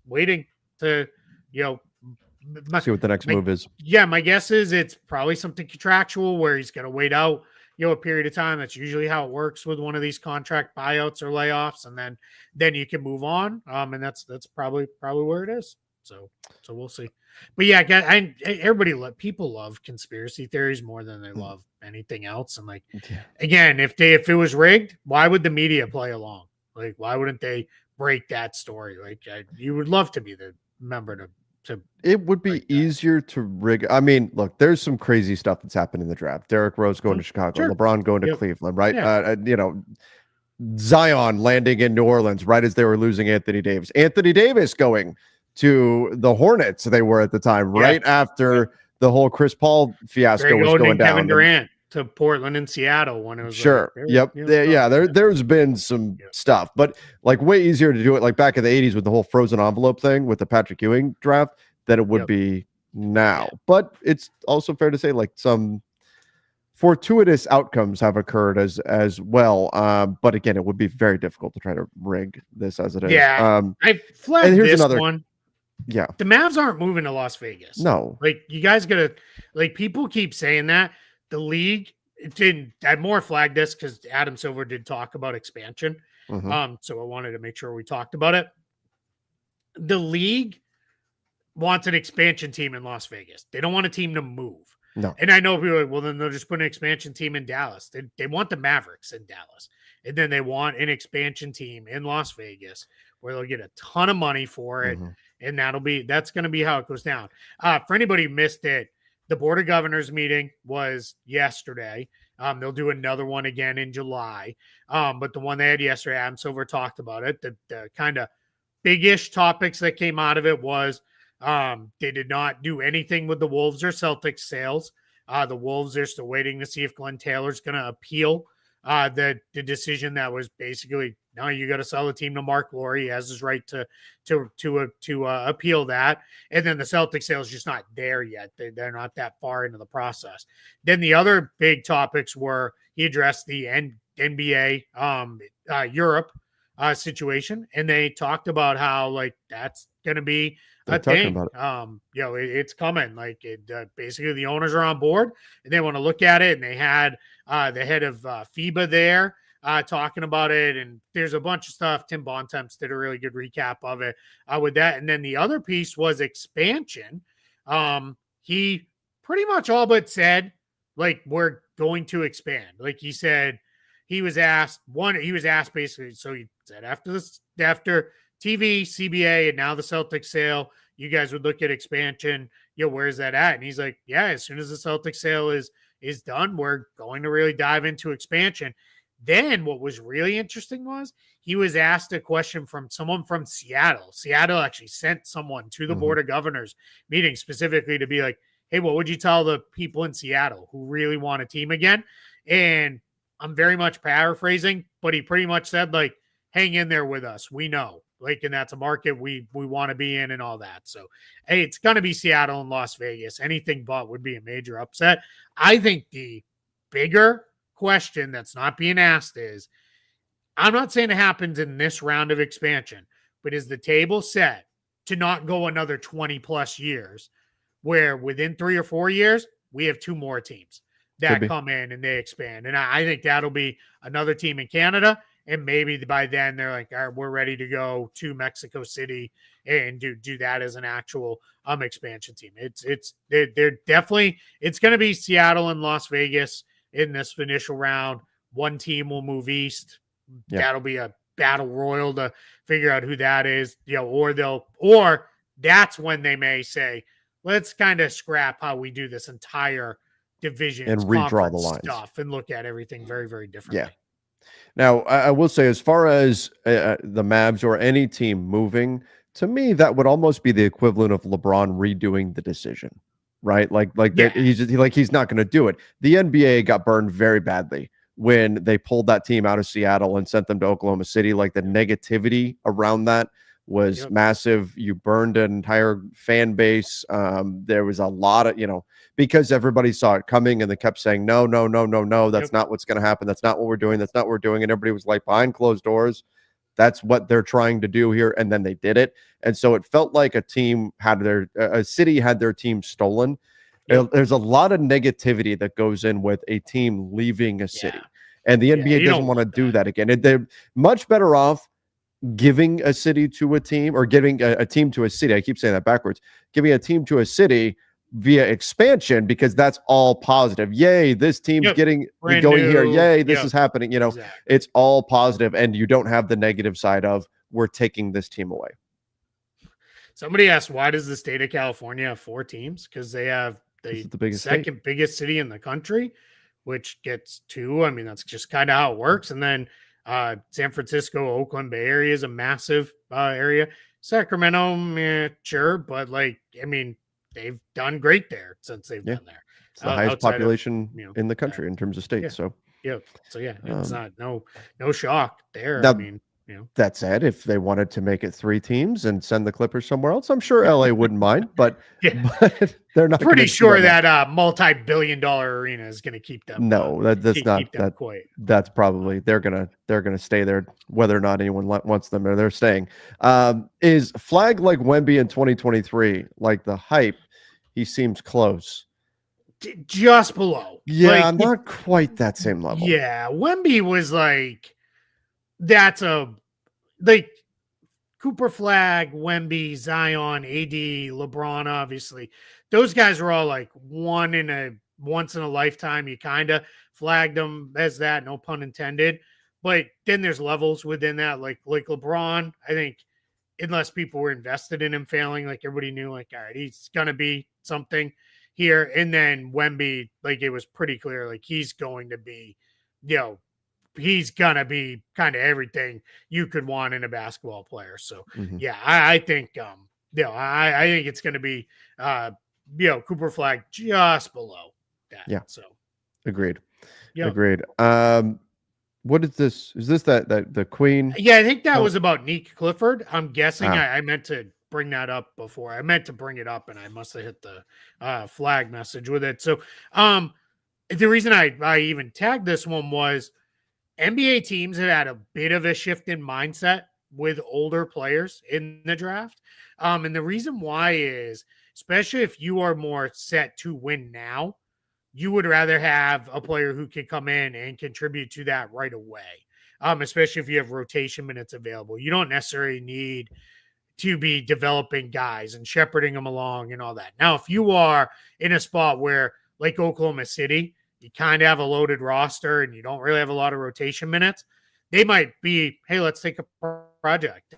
waiting to, see what the next move is. Yeah, my guess is it's probably something contractual where he's going to wait out, a period of time. That's usually how it works with one of these contract buyouts or layoffs, and then you can move on. And that's probably where it is. So we'll see. But yeah, people love conspiracy theories more than they love anything else. And again, if it was rigged, why would the media play along? Like, why wouldn't they break that story? Like, you would love to be the member to. It would be easier to rig. I mean, look, there's some crazy stuff that's happened in the draft. Derrick Rose going to Chicago, LeBron going to Cleveland, right? Yeah. Zion landing in New Orleans right as they were losing Anthony Davis. Anthony Davis going to the Hornets, they were at the time, right after the whole Chris Paul fiasco was going down. Kevin Durant to Portland and Seattle when it was there's been some stuff, but way easier to do it back in the 80s with the whole frozen envelope thing with the Patrick Ewing draft than it would be now. But it's also fair to say some fortuitous outcomes have occurred as well. But again, it would be very difficult to try to rig this as it is. I flagged this one. Yeah, the Mavs aren't moving to Las Vegas. No, you guys gotta people keep saying that. The league, I more flagged this because Adam Silver did talk about expansion. So I wanted to make sure we talked about it. The league wants an expansion team in Las Vegas. They don't want a team to move. No. And I know people are like, well, then they'll just put an expansion team in Dallas. They want the Mavericks in Dallas. And then they want an expansion team in Las Vegas where they'll get a ton of money for it. And that's going to be how it goes down. For anybody who missed it, the Board of Governors meeting was yesterday. They'll do another one again in July. But the one they had yesterday, Adam Silver talked about it. The kind of big-ish topics that came out of it was they did not do anything with the Wolves or Celtics sales. The Wolves are still waiting to see if Glenn Taylor's going to appeal the decision that was basically, no, you got to sell the team to Mark Lore. He has his right to appeal that. And then the Celtics sale is just not there yet. They're not that far into the process. Then the other big topics were he addressed the NBA Europe situation, and they talked about how that's going to be a thing. It's coming. Basically the owners are on board and they want to look at it. And they had the head of FIBA there talking about it. And there's a bunch of stuff. Tim Bontemps did a really good recap of it with that. And then the other piece was expansion. He pretty much all but said, we're going to expand. He said, he was asked basically, so he said after TV, CBA, and now the Celtics sale, you guys would look at expansion. Where's that at? And he's like, yeah, as soon as the Celtics sale is done, we're going to really dive into expansion. Then what was really interesting was he was asked a question from someone from Seattle. Seattle actually sent someone to the Board of Governors meeting specifically to be like, hey, what would you tell the people in Seattle who really want a team again? And I'm very much paraphrasing, but he pretty much said, hang in there with us. We know. And that's a market we want to be in and all that. So, hey, it's going to be Seattle and Las Vegas. Anything but would be a major upset. I think the bigger question that's not being asked is, I'm not saying it happens in this round of expansion, but is the table set to not go another 20 plus years where within 3 or 4 years, we have 2 more teams that come in and they expand. And I think that'll be another team in Canada. And maybe by then they're like, all right, we're ready to go to Mexico City and do that as an actual expansion team. They're definitely, it's going to be Seattle and Las Vegas in this initial round. One team will move east. Yeah. That'll be a battle royal to figure out who that is, or that's when they may say, let's kind of scrap how we do this entire division and redraw the lines stuff and look at everything very, very differently. Yeah. Now, I will say, as far as the Mavs or any team moving, to me, that would almost be the equivalent of LeBron redoing the decision, right? He's not going to do it. The NBA got burned very badly when they pulled that team out of Seattle and sent them to Oklahoma City. Like, the negativity around that was massive. You burned an entire fan base. There was a lot of, because everybody saw it coming and they kept saying, no, that's not what's going to happen. That's not what we're doing. That's not what we're doing. And everybody was like, behind closed doors, that's what they're trying to do here. And then they did it. And so it felt like a city had their team stolen. There's a lot of negativity that goes in with a team leaving a city. And the NBA doesn't want to do that again. They're much better off giving a city to a team, or giving a team to a city. I keep saying that backwards. Giving a team to a city via expansion, because that's all positive. Yay, this team's going here. Yay, this is happening. Exactly. It's all positive, and you don't have the negative side of, we're taking this team away. Somebody asked, why does the state of California have 4 teams? Because they have the second biggest city in the country, which gets 2. I mean, that's just kind of how it works. And then San Francisco, Oakland, Bay Area is a massive area. Sacramento, sure, but they've done great there since they've been there. It's the highest population in the country in terms of states. So it's not no shock there. Now, that said, if they wanted to make it 3 teams and send the Clippers somewhere else, I'm sure LA wouldn't mind, but they're not. Pretty sure that multi-billion-dollar arena is going to keep them. No, that's not that. That's probably they're gonna stay there whether or not anyone wants them, or they're staying. Is Flag like Wemby in 2023? Like the hype, he seems close. Just below. Yeah, not quite that same level. Yeah, Wemby was like. That's Cooper Flag, Wemby, Zion, AD, LeBron, obviously. Those guys are all like once in a lifetime. You kind of flagged them as that, no pun intended. But then there's levels within that. Like LeBron, I think, unless people were invested in him failing, like everybody knew, like, all right, he's going to be something here. And then Wemby, like, it was pretty clear, like, he's going to be, he's gonna be kind of everything you could want in a basketball player. So I think I think it's gonna be Cooper Flag just below that. Yeah. So agreed. What is this? Is this that the Queen? Yeah, I think that was about Nick Clifford. I'm guessing. I meant to bring that up before. I meant to bring it up and I must have hit the flag message with it. So the reason I even tagged this one was NBA teams have had a bit of a shift in mindset with older players in the draft. And the reason why is, especially if you are more set to win now, you would rather have a player who can come in and contribute to that right away, especially if you have rotation minutes available. You don't necessarily need to be developing guys and shepherding them along and all that. Now, if you are in a spot where, like Oklahoma City, you kind of have a loaded roster and you don't really have a lot of rotation minutes, they might be, hey, let's take a project,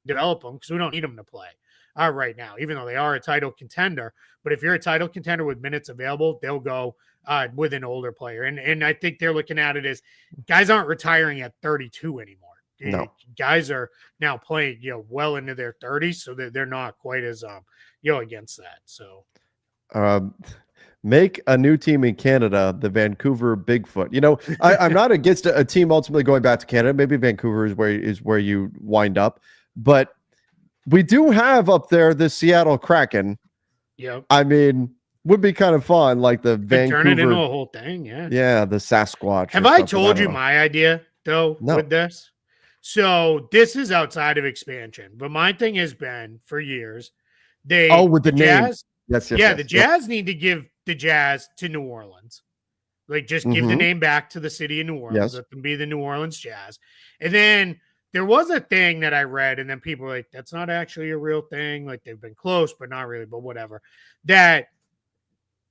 develop them, because we don't need them to play right now, even though they are a title contender. But if you're a title contender with minutes available, they'll go with an older player. And I think they're looking at it as guys aren't retiring at 32 anymore. No. Guys are now playing, well into their 30s, so they're not quite as, against that. So, make a new team in Canada, the Vancouver Bigfoot. I'm not against a team ultimately going back to Canada. Maybe Vancouver is where you wind up, but we do have up there the Seattle Kraken. Yeah, I mean, would be kind of fun, like the Vancouver. Turn it into a whole thing. Yeah, the Sasquatch. Have I told you my idea though with this? So this is outside of expansion, but my thing has been for years. With the name. Yes. The Jazz need to give the Jazz to New Orleans. Like, just give the name back to the city of New Orleans. Let them be the New Orleans Jazz. And then there was a thing that I read, and then people were like, that's not actually a real thing. Like, they've been close, but not really, but whatever. That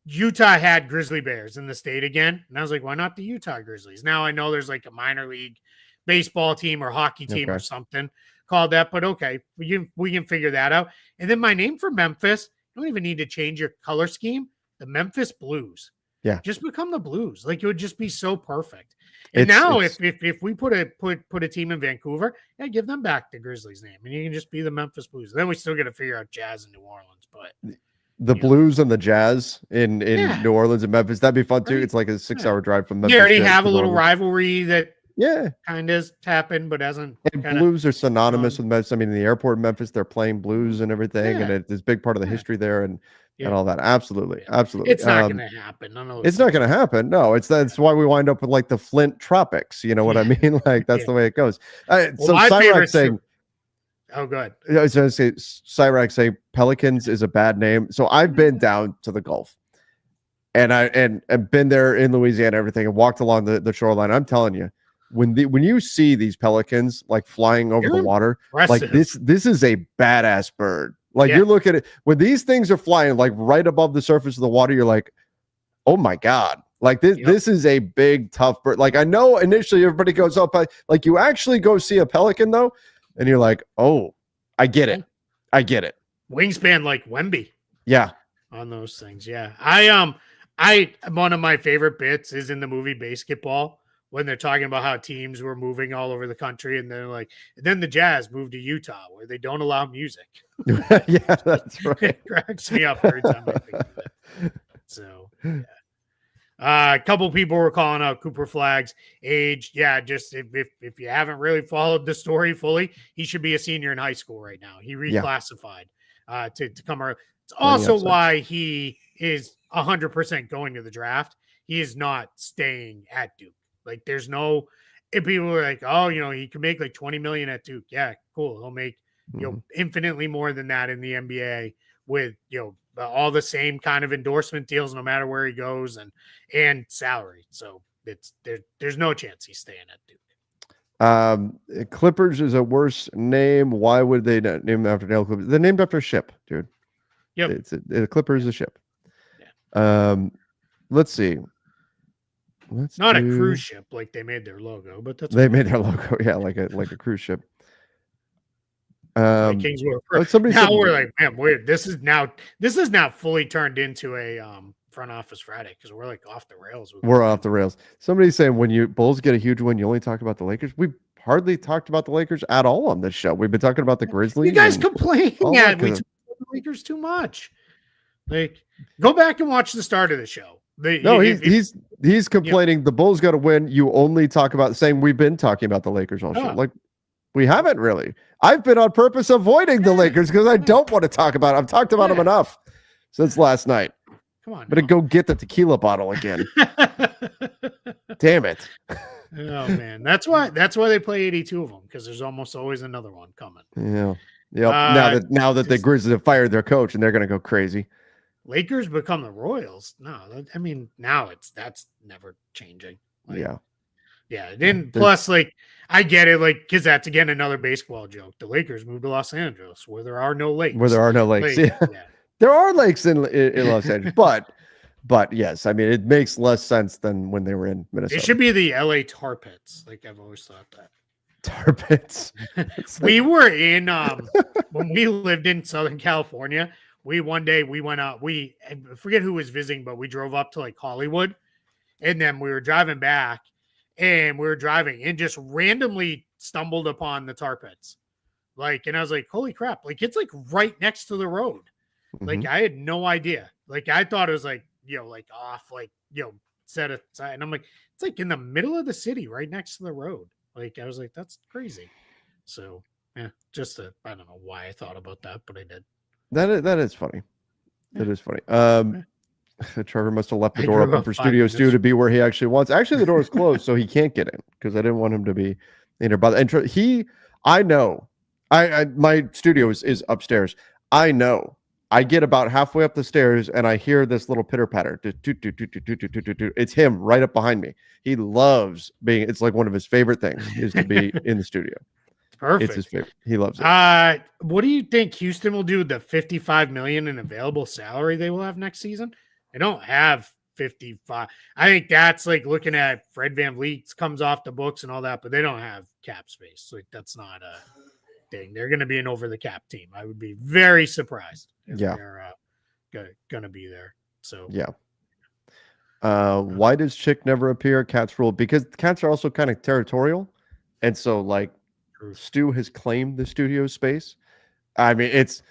Utah had Grizzly Bears in the state again. And I was like, why not the Utah Grizzlies? Now I know there's like a minor league baseball team or hockey team or something called that, but okay, we can figure that out. And then my name for Memphis, you don't even need to change your color scheme. The Memphis Blues. Yeah. Just become the Blues. Like, it would just be so perfect. And now if we put a team in Vancouver, give them back the Grizzlies name. And you can just be the Memphis Blues. Then we still got to figure out Jazz in New Orleans. But the Blues and the Jazz in New Orleans and Memphis, that'd be fun too. It's like a 6-hour drive from Memphis. You already have a little rivalry that kind of happened, but hasn't. And Blues are synonymous with Memphis. I mean, in the airport in Memphis, they're playing blues and everything, and it's a big part of the history there and all that. Absolutely. It's not going to happen. It's not going to happen. No, that's why we wind up with like the Flint Tropics. You know what I mean? Like, that's the way it goes. So Cyrac saying, oh, good. I was going to say, Cyrac saying Pelicans is a bad name. So I've been down to the Gulf, and I've been there in Louisiana, and everything, and walked along the shoreline. I'm telling you, when you see these pelicans like flying over the water, like this is a badass bird. Like, you're looking at when these things are flying like right above the surface of the water, you're like, oh my God. Like, this is a big, tough bird. Like, I know initially everybody goes up, like you actually go see a pelican though, and you're like, oh, I get it. Wingspan like Wemby. Yeah. On those things. Yeah. I one of my favorite bits is in the movie Basketball, when they're talking about how teams were moving all over the country, and they're like, and then the Jazz moved to Utah where they don't allow music. Yeah, that's right. It cracks me up every time I think of it. So, a couple people were calling out Cooper Flagg's age. Yeah, just if you haven't really followed the story fully, he should be a senior in high school right now. He reclassified to come around. It's also why he is 100% going to the draft. He is not staying at Duke. Like, there's no, if people are like, oh, he can make like 20 million at Duke. Yeah, cool. He'll make, infinitely more than that in the NBA with, all the same kind of endorsement deals, no matter where he goes, and salary. So there's no chance he's staying at Duke. Clippers is a worse name. Why would they not name them after Dale Clippers? They're named after a ship, dude. Yep. The Clippers is a ship. Yeah. Let's see. Not a cruise ship like they made their logo, but that's made their logo, like a cruise ship. Kings were now we're like, man, weird. This is now fully turned into a front office Friday because we're like off the rails. We're off the rails. Somebody's saying when you Bulls get a huge win, you only talk about the Lakers. We hardly talked about the Lakers at all on this show. We've been talking about the Grizzlies. You guys complain we talk about the Lakers too much. Like, go back and watch the start of the show. He's complaining the Bulls got to win. You only talk about saying we've been talking about the Lakers all show. Like, we haven't really. I've been on purpose avoiding the Lakers because I don't want to talk about it. I've talked about them enough since last night. Come on. I'm going to go get the tequila bottle again. Damn it. Oh man. That's why they play 82 of them, because there's almost always another one coming. Yeah. Yep. Now that the Grizzlies have fired their coach and they're going to go crazy. Lakers become the Royals. No, I mean, now that's never changing. Like, yeah. Then plus, like, I get it, like, because that's again another baseball joke. The Lakers moved to Los Angeles, where there are no lakes. There are lakes in Los Angeles, but yes, I mean, it makes less sense than when they were in Minnesota. It should be the LA Tar Pits. Like, I've always thought that. Tar Pits. We were in when we lived in Southern California. One day we went out. I forget who was visiting, but we drove up to like Hollywood, and then we were driving back. And we were driving and just randomly stumbled upon the Tar Pits. Like, and I was like, holy crap. Like, it's like right next to the road. Like, I had no idea. Like, I thought it was like, like off, like, set aside. And I'm like, it's like in the middle of the city, right next to the road. Like, I was like, that's crazy. So, yeah, I don't know why I thought about that, but I did. That is funny. That is funny. Trevor must have left the door open for Studio Stu to be where he actually wants. Actually, the door is closed, so he can't get in because I didn't want him to be in there. But I know, my studio is upstairs. I know I get about halfway up the stairs and I hear this little pitter patter. It's him right up behind me. He loves being. It's like one of his favorite things is to be in the studio. Perfect. It's his favorite. He loves it. What do you think Houston will do with the $55 million in available salary they will have next season? They don't have 55. I think that's like looking at Fred VanVleet comes off the books and all that, but they don't have cap space. Like that's not a thing. They're going to be an over the cap team. I would be very surprised if they're going to be there. So yeah. Why does Chick never appear? Cats rule because cats are also kind of territorial, and so like Stu has claimed the studio space. I mean, it's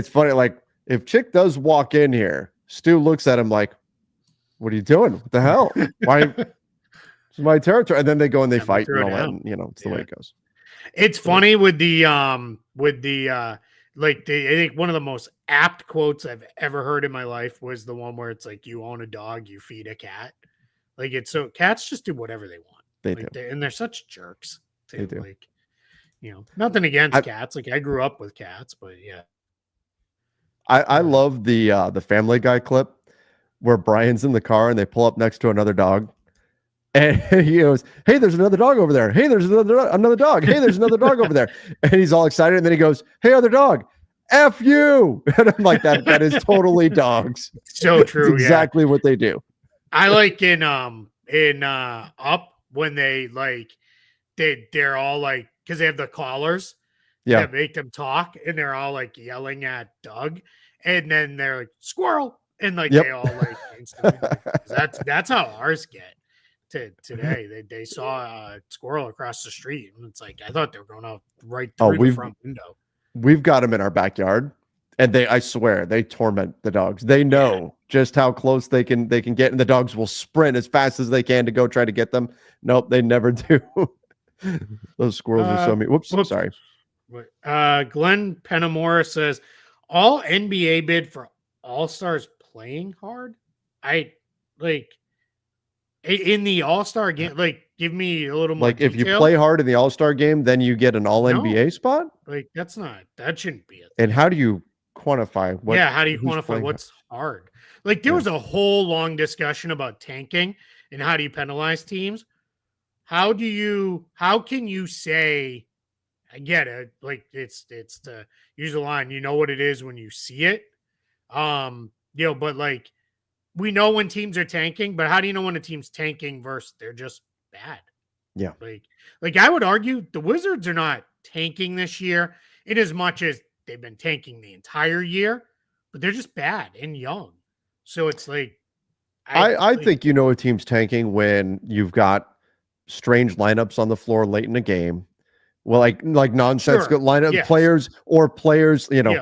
funny. Like if Chick does walk in here, Stu looks at him like, "What are you doing? What the hell? Why? It's my territory." And then they go and they fight and all that. And, it's the way it goes. It's funny with the I think one of the most apt quotes I've ever heard in my life was the one where it's like, you own a dog, you feed a cat. Like it's so cats just do whatever they want. They do. And they're such jerks too. They do. Like, nothing against cats. Like I grew up with cats, but yeah. I love the Family Guy clip where Brian's in the car and they pull up next to another dog. And he goes, "Hey, there's another dog over there. Hey, there's another dog. Hey, there's another dog over there." And he's all excited. And then he goes, "Hey, other dog, F you." And I'm like, that is totally dogs. So true. It's exactly what they do. I like in Up when they like they're all like, because they have the collars that make them talk, and they're all like yelling at Doug, and then they're like squirrel, and like they all like instantly, that's how ours get. Today they saw a squirrel across the street, and it's like I thought they were going out right through the front window. We've got them in our backyard, and I swear they torment the dogs. They know just how close they can get, and the dogs will sprint as fast as they can to go try to get them. Nope, they never do. Those squirrels are so mean. Whoops, sorry. Glenn Penamora says all NBA bid for All-Stars playing hard. I like. In the All-Star game, like, give me a little more. Like, if you play hard in the All-Star game, then you get an All-NBA spot? Like, that shouldn't be it. And how do you quantify what? Yeah, how do you quantify what's hard? Like, there was a whole long discussion about tanking and how do you penalize teams? How can you say, I get it, like, it's to use the line, you know what it is when you see it. But like, we know when teams are tanking, but how do you know when a team's tanking versus they're just bad? Yeah. Like I would argue the Wizards are not tanking this year in as much as they've been tanking the entire year, but they're just bad and young. So it's like, I think you know a team's tanking when you've got strange lineups on the floor late in a game. Well, like nonsensical lineup players,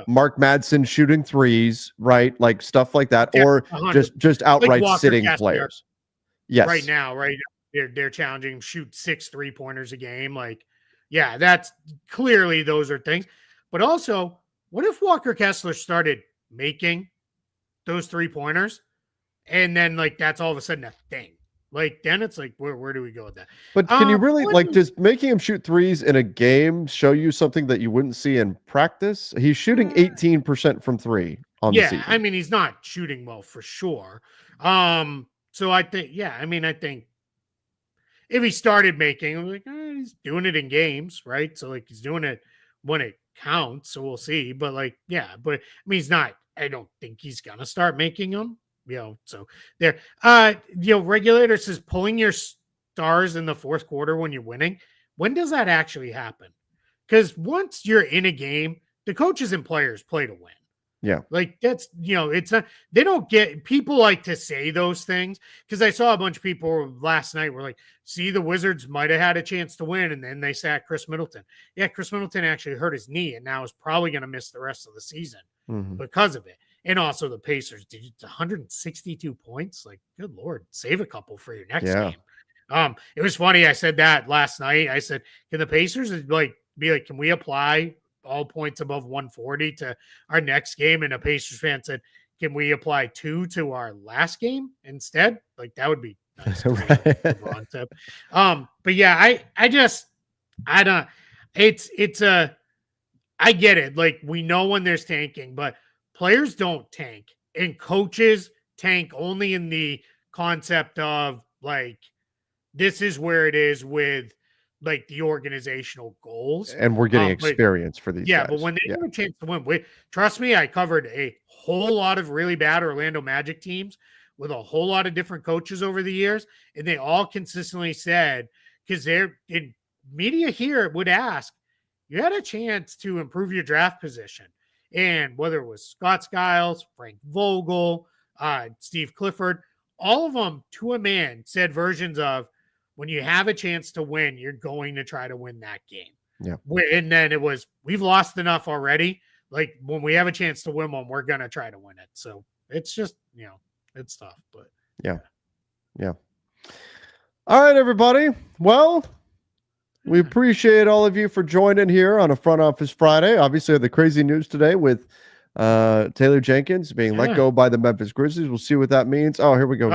Mark Madsen shooting threes, right? Like stuff like that, or 100. just outright like sitting players. Yes, right now, they're challenging him shoot 6 3-pointers a game. Like, yeah, that's clearly those are things. But also, what if Walker Kessler started making those 3-pointers, and then like that's all of a sudden a thing? Like, then it's like, where do we go with that? But can you really, does making him shoot threes in a game show you something that you wouldn't see in practice? He's shooting 18% from 3 on the season. I mean, he's not shooting well for sure. So I think, I think if he started making, I'm like, he's doing it in games, right? So, like, he's doing it when it counts, so we'll see. But, like, but, I mean, he's not, I don't think he's going to start making them. So there, regulator says pulling your stars in the fourth quarter when you're winning. When does that actually happen? Because once you're in a game, the coaches and players play to win. Yeah. Like that's, it's not, they don't get, people like to say those things because I saw a bunch of people last night were like, see, the Wizards might have had a chance to win. And then they sat Chris Middleton. Yeah. Chris Middleton actually hurt his knee and now is probably going to miss the rest of the season because of it. And also the Pacers did 162 points. Like, good Lord, save a couple for your next game. It was funny. I said that last night. I said, can the Pacers be like, can we apply all points above 140 to our next game? And a Pacers fan said, can we apply 2 to our last game instead? Like, that would be nice. But yeah, I don't, I get it. Like, we know when there's tanking, but players don't tank, and coaches tank only in the concept of like, this is where it is with like the organizational goals. And we're getting experience for these guys. But when they have a chance to win, trust me, I covered a whole lot of really bad Orlando Magic teams with a whole lot of different coaches over the years, and they all consistently said, because they're in media here would ask, you had a chance to improve your draft position. And whether it was Scott Skiles, Frank Vogel, Steve Clifford, all of them to a man said versions of, when you have a chance to win, you're going to try to win that game. Yeah. And then it was, we've lost enough already. Like when we have a chance to win one, we're going to try to win it. So it's just, it's tough, but yeah. All right, everybody. Well, we appreciate all of you for joining here on a Front Office Friday. Obviously, the crazy news today with Taylor Jenkins being let go by the Memphis Grizzlies. We'll see what that means. Oh, here we go.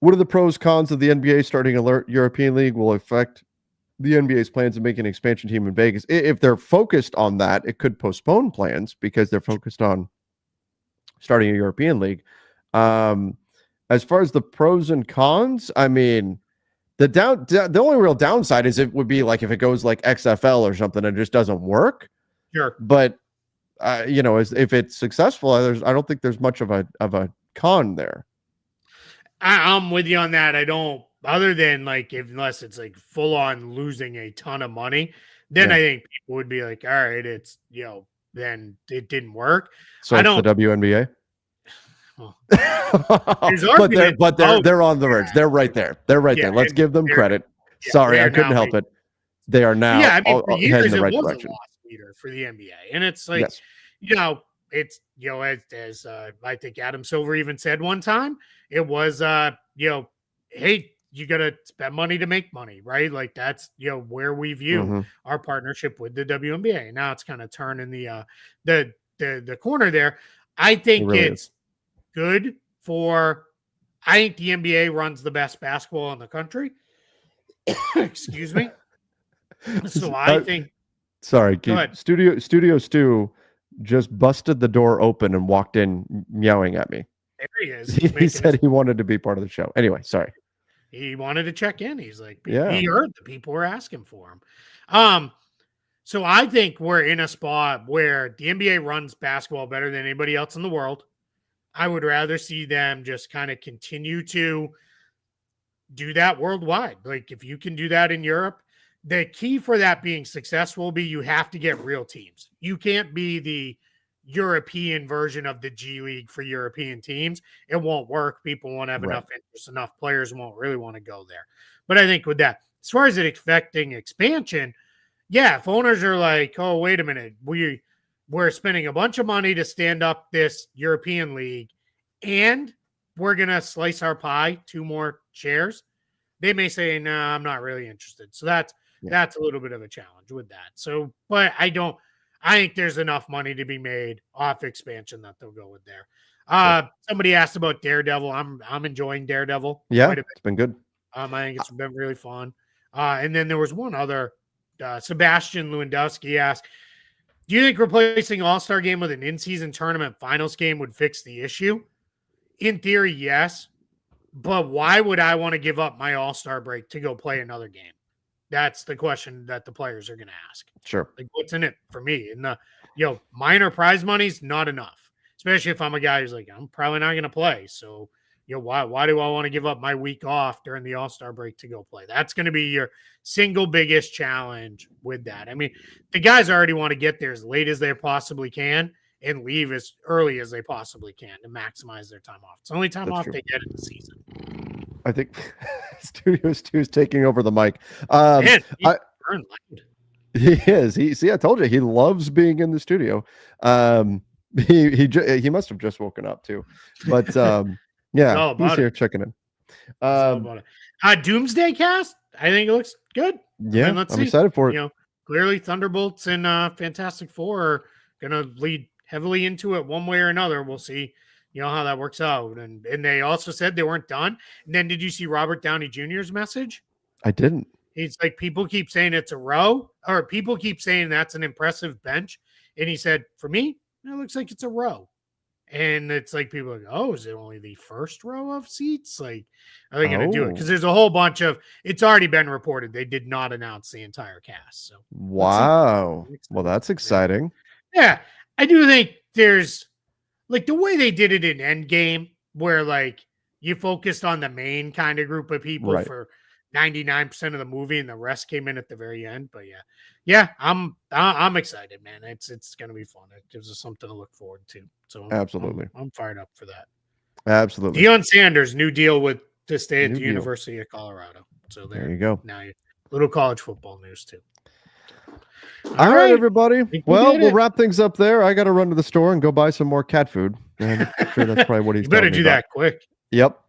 What are the pros, cons of the NBA starting a European League will affect the NBA's plans of making an expansion team in Vegas? If they're focused on that, it could postpone plans because they're focused on starting a European League. As far as the pros and cons, I mean, the only real downside is it would be like if it goes like XFL or something, it just doesn't work. Sure. But if it's successful, I don't think there's much of a con there. I'm with you on that. I don't, other than like, unless it's like full on losing a ton of money, then I think people would be like, all right, it's, then it didn't work. So it's the WNBA. Well, but they're on the verge. They're right there. They're right there. Let's give them credit. Sorry, I couldn't help it. They are now. Yeah, I mean, for years in the right it was direction. a loss leader for the NBA, and it's like, it's as I think Adam Silver even said one time, it was hey, you got to spend money to make money, right? Like that's where we view our partnership with the WNBA. And now it's kind of turning the corner there. I think it's good for. I think the NBA runs the best basketball in the country. Excuse me. So I think. Sorry, Studio Stu just busted the door open and walked in meowing at me. There he is. He said he wanted to be part of the show. Anyway, sorry. He wanted to check in. He's like, he heard the people were asking for him. So I think we're in a spot where the NBA runs basketball better than anybody else in the world. I would rather see them just kind of continue to do that worldwide. Like if you can do that in Europe, the key for that being successful will be you have to get real teams. You can't be the European version of the G League for European teams. It won't work. People won't have enough interest. Enough players won't really want to go there. But I think with that, as far as it affecting expansion, if owners are like, oh, wait a minute, we're spending a bunch of money to stand up this European League and we're going to slice our pie 2 more shares, they may say, no, I'm not really interested. So that's a little bit of a challenge with that. So, but I think there's enough money to be made off expansion that they'll go with there. Somebody asked about Daredevil. I'm enjoying Daredevil. Yeah, it's been good. I think it's been really fun. And then there was one other, Sebastian Lewandowski asked, do you think replacing All-Star game with an in-season tournament finals game would fix the issue? In theory, yes. But why would I want to give up my All-Star break to go play another game? That's the question that the players are going to ask. Sure. Like, what's in it for me? And the minor prize money's not enough, especially if I'm a guy who's like, I'm probably not going to play. So, why do I want to give up my week off during the All-Star break to go play? That's going to be your single biggest challenge with that. I mean, the guys already want to get there as late as they possibly can and leave as early as they possibly can to maximize their time off. It's the only time off they get in the season. I think Studio Stu is taking over the mic. He is. I told you he loves being in the studio. He must have just woken up too, but he's here checking in. Doomsday Cast. I think it looks good. Yeah, I'm excited for it. Clearly Thunderbolts and Fantastic Four are going to lead heavily into it one way or another. We'll see. How that works out. And they also said they weren't done. And then did you see Robert Downey Jr.'s message? I didn't. He's like, people keep saying it's a row, or people keep saying that's an impressive bench. And he said, for me, it looks like it's a row. And it's like people are like, oh, is it only the first row of seats? Like, are they going to do it? Because there's a whole bunch of. It's already been reported they did not announce the entire cast. So wow, well, that's exciting. Yeah, I do think there's like the way they did it in Endgame, where like you focused on the main kind of group of people for 99% of the movie, and the rest came in at the very end. But yeah, I'm excited, man. It's gonna be fun. It gives us something to look forward to. So absolutely, I'm fired up for that. Absolutely. Deion Sanders, new deal to stay at the University of Colorado. So there you go. Now, little college football news too. All right, everybody. Well, we'll wrap things up there. I got to run to the store and go buy some more cat food. And I'm sure that's probably what he's. You better do that quick. Yep.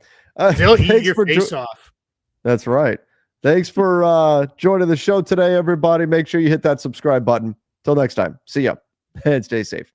They'll eat your face off. That's right. Thanks for joining the show today, everybody. Make sure you hit that subscribe button. Till next time. See ya and stay safe.